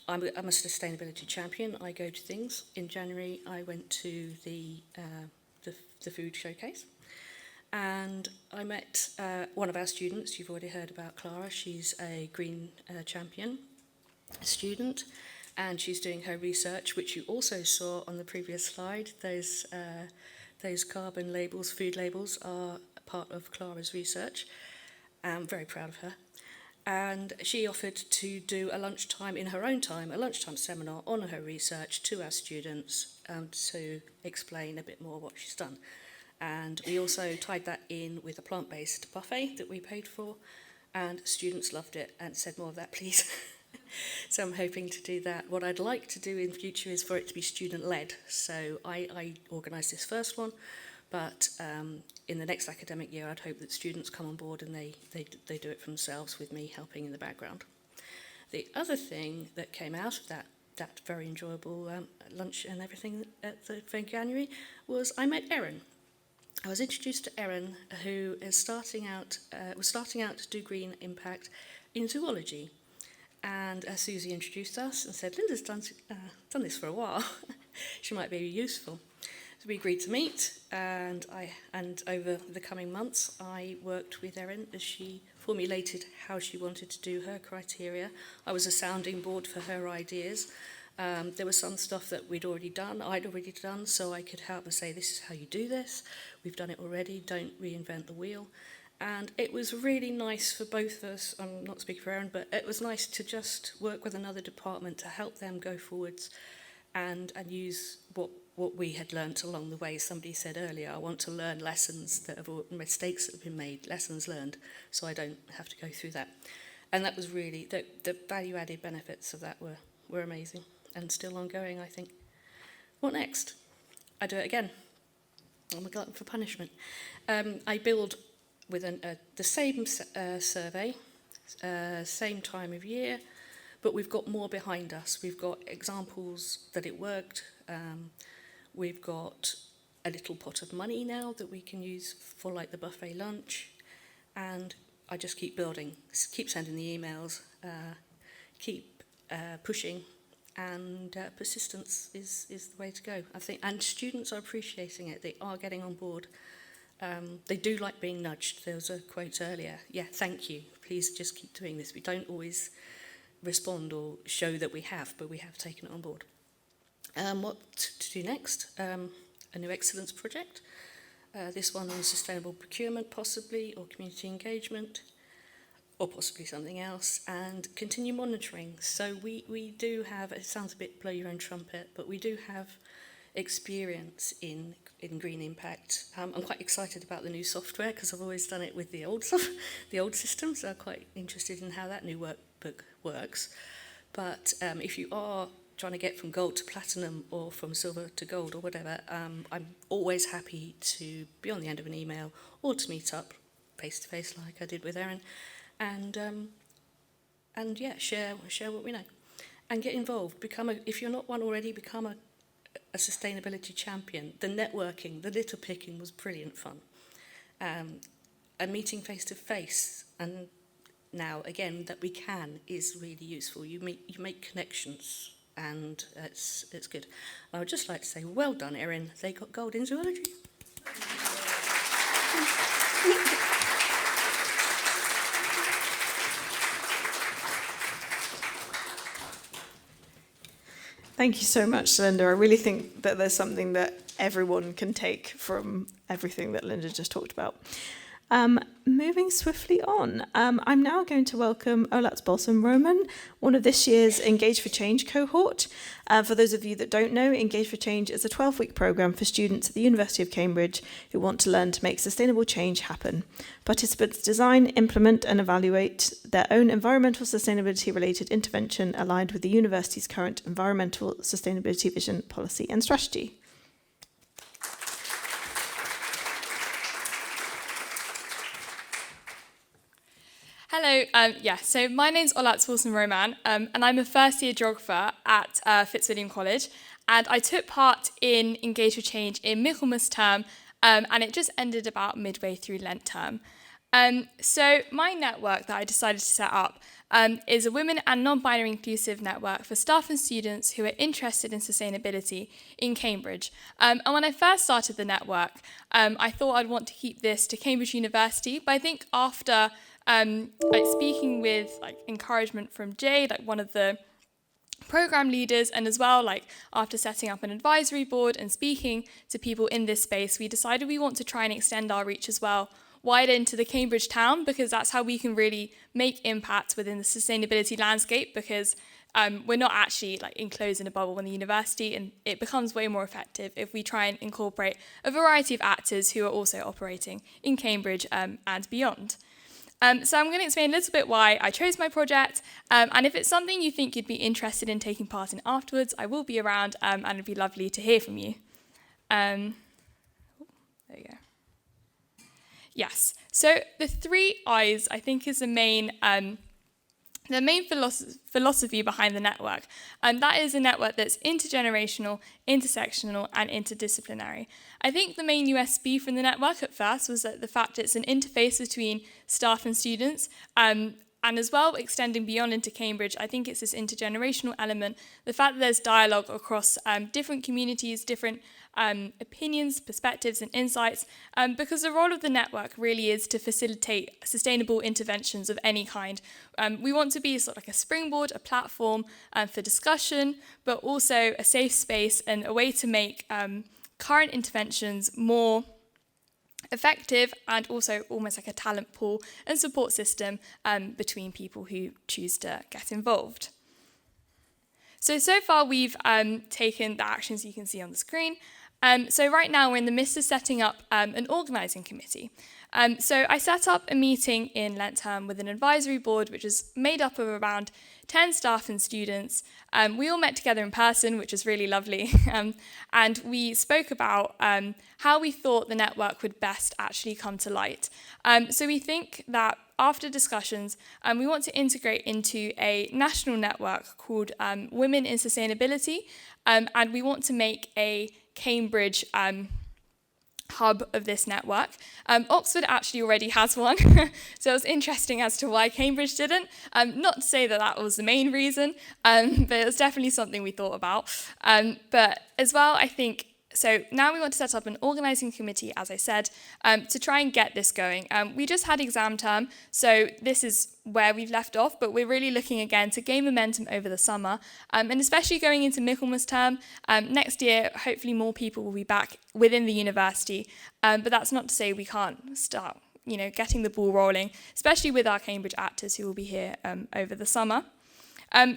a sustainability champion. I go to things. In January, I went to the food showcase, and I met one of our students. You've already heard about Clara. She's a green champion student, and she's doing her research, which you also saw on the previous slide. Those carbon labels, food labels, are part of Clara's research. I'm very proud of her. And she offered to do a lunchtime in her own time, a lunchtime seminar on her research to our students to explain a bit more what she's done. And we also tied that in with a plant-based buffet that we paid for, and students loved it and said, more of that, please. So I'm hoping to do that. What I'd like to do in future is for it to be student-led. So I organised this first one, but in the next academic year, I'd hope that students come on board and they do it for themselves with me helping in the background. The other thing that came out of that very enjoyable lunch and everything at the January was I met Erin. I was introduced to Erin, who is starting out to do Green Impact in zoology. And Susie introduced us and said, Linda's done this for a while. She might be useful. So we agreed to meet, and over the coming months, I worked with Erin as she formulated how she wanted to do her criteria. I was a sounding board for her ideas. There was some stuff that I'd already done, so I could help and say, this is how you do this. We've done it already, don't reinvent the wheel. And it was really nice for both of us, I'm not speaking for Erin, but it was nice to just work with another department to help them go forwards and use what we had learnt along the way. Somebody said earlier, I want to learn mistakes that have been made, lessons learned, so I don't have to go through that. And that was really, the value-added benefits of that were amazing and still ongoing, I think. What next? I do it again. I'm a glutton for punishment. I build with the same survey, same time of year, but we've got more behind us. We've got examples that it worked. We've got a little pot of money now that we can use for like the buffet lunch, and I just keep building, keep sending the emails, keep pushing, and persistence is the way to go, I think. And students are appreciating it. They are getting on board. They do like being nudged. There was a quote earlier. Yeah, thank you. Please just keep doing this. We don't always respond or show that we have, but we have taken it on board. What to do next? A new excellence project. This one on sustainable procurement, possibly, or community engagement. or possibly something else, and continue monitoring. So we do have, it sounds a bit blow your own trumpet, but we do have experience in green impact. I'm quite excited about the new software because I've always done it with the old systems, so I'm quite interested in how that new workbook works. But if you are trying to get from gold to platinum or from silver to gold or whatever, I'm always happy to be on the end of an email or to meet up face to face like I did with Erin, and yeah, share what we know and get involved. If you're not one already, become a sustainability champion. The networking, the little picking was brilliant fun. A meeting face to face, and now again that we can, is really useful. You make connections, and it's good. I would just like to say, well done, Erin. They got gold in zoology. Thank you so much, Linda. I really think that there's something that everyone can take from everything that Linda just talked about. Moving swiftly on, I'm now going to welcome Olats Bolson-Roman, one of this year's Engage for Change cohort. For those of you that don't know, Engage for Change is a 12-week programme for students at the University of Cambridge who want to learn to make sustainable change happen. Participants design, implement and evaluate their own environmental sustainability-related intervention aligned with the university's current environmental sustainability vision, policy and strategy. Hello, so my name's Olats Bolson-Roman, and I'm a first-year geographer at Fitzwilliam College, and I took part in Engage for Change in Michaelmas term, and it just ended about midway through Lent term. So my network that I decided to set up is a women and non-binary inclusive network for staff and students who are interested in sustainability in Cambridge. And when I first started the network, I thought I'd want to keep this to Cambridge University, but I think after speaking with encouragement from Jay, one of the program leaders, and as well after setting up an advisory board and speaking to people in this space, we decided we want to try and extend our reach as well wider into the Cambridge town, because that's how we can really make impact within the sustainability landscape, because we're not actually enclosed in a bubble in the university, and it becomes way more effective if we try and incorporate a variety of actors who are also operating in Cambridge and beyond. So I'm going to explain a little bit why I chose my project, and if it's something you think you'd be interested in taking part in afterwards, I will be around, and it'd be lovely to hear from you. There you go. Yes, so the 3 I's I think is the main philosophy behind the network, and that is a network that's intergenerational, intersectional, and interdisciplinary. I think the main USP from the network at first was that the fact it's an interface between staff and students, and as well extending beyond into Cambridge. I think it's this intergenerational element, the fact that there's dialogue across different communities, different opinions, perspectives and insights, because the role of the network really is to facilitate sustainable interventions of any kind. We want to be sort of like a springboard, a platform for discussion, but also a safe space and a way to make current interventions more effective, and also almost like a talent pool and support system between people who choose to get involved. So far we've taken the actions you can see on the screen. So right now we're in the midst of setting up an organising committee. So I set up a meeting in Lent term with an advisory board, which is made up of around 10 staff and students. We all met together in person, which was really lovely. And we spoke about how we thought the network would best actually come to light. So we think that after discussions, we want to integrate into a national network called Women in Sustainability. And we want to make a Cambridge hub of this network. Oxford actually already has one, so it was interesting as to why Cambridge didn't. Not to say that that was the main reason, but it was definitely something we thought about. But as well, I think, so now we want to set up an organising committee, as I said, to try and get this going. We just had exam term, so this is where we've left off, but we're really looking again to gain momentum over the summer, and especially going into Michaelmas term. Next year, hopefully more people will be back within the university, but that's not to say we can't start getting the ball rolling, especially with our Cambridge actors who will be here over the summer.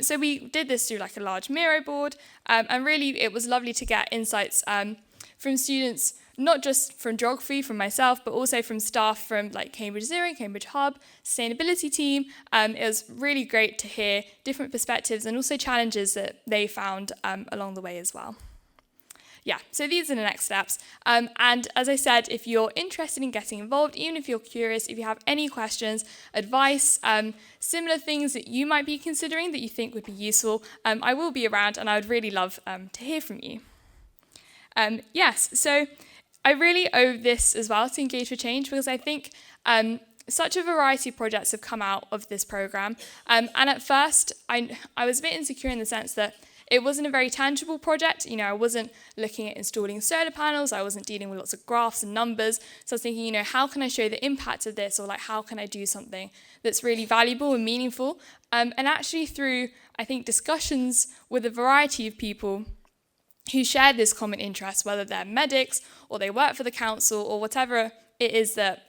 So we did this through like a large Miro board, and really it was lovely to get insights from students, not just from geography, from myself, but also from staff from like Cambridge Zero, Cambridge Hub, sustainability team. It was really great to hear different perspectives and also challenges that they found along the way as well. Yeah, so these are the next steps. And as I said, if you're interested in getting involved, even if you're curious, if you have any questions, advice, similar things that you might be considering that you think would be useful, I will be around and I would really love to hear from you. Yes, so I really owe this as well to Engage for Change, because I think such a variety of projects have come out of this programme. And at first, I was a bit insecure in the sense that it wasn't a very tangible project. I wasn't looking at installing solar panels. I wasn't dealing with lots of graphs and numbers. So I was thinking, how can I show the impact of this? Or like, how can I do something that's really valuable and meaningful? And actually through, I think, discussions with a variety of people who share this common interest, whether they're medics or they work for the council or whatever it is that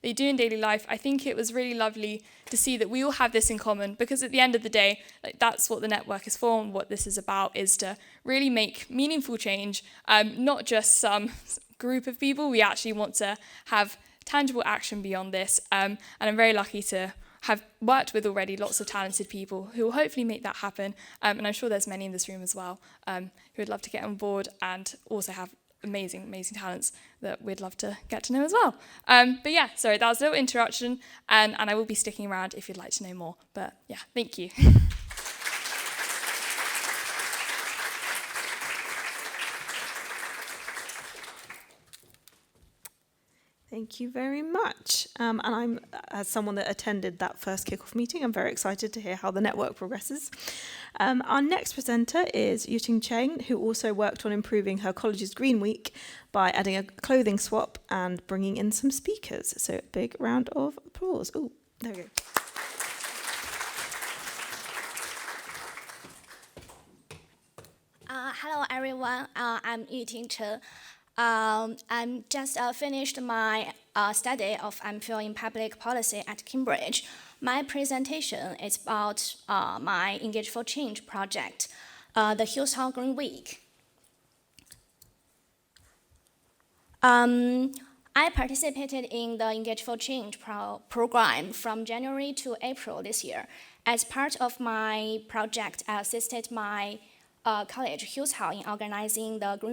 they do in daily life, I think it was really lovely to see that we all have this in common, because at the end of the day, that's what the network is for, and what this is about is to really make meaningful change, not just some group of people. We actually want to have tangible action beyond this, and I'm very lucky to have worked with already lots of talented people who will hopefully make that happen, and I'm sure there's many in this room as well who would love to get on board and also have amazing talents that we'd love to get to know as well. But yeah, sorry, that was a little introduction, and I will be sticking around if you'd like to know more. But yeah, thank you. Thank you very much. And I'm, as someone that attended that first kickoff meeting, I'm very excited to hear how the network progresses. Our next presenter is Yuting Cheng, who also worked on improving her college's Green Week by adding a clothing swap and bringing in some speakers. So a big round of applause. Oh, there we go. Hello everyone, I'm Yuting Cheng. I'm just finished my study of MPhil in public policy at Cambridge. My presentation is about my Engage for Change project, the Hillside Green Week. I participated in the Engage for Change program from January to April this year. As part of my project, I assisted my college, Hillside, in organizing the Green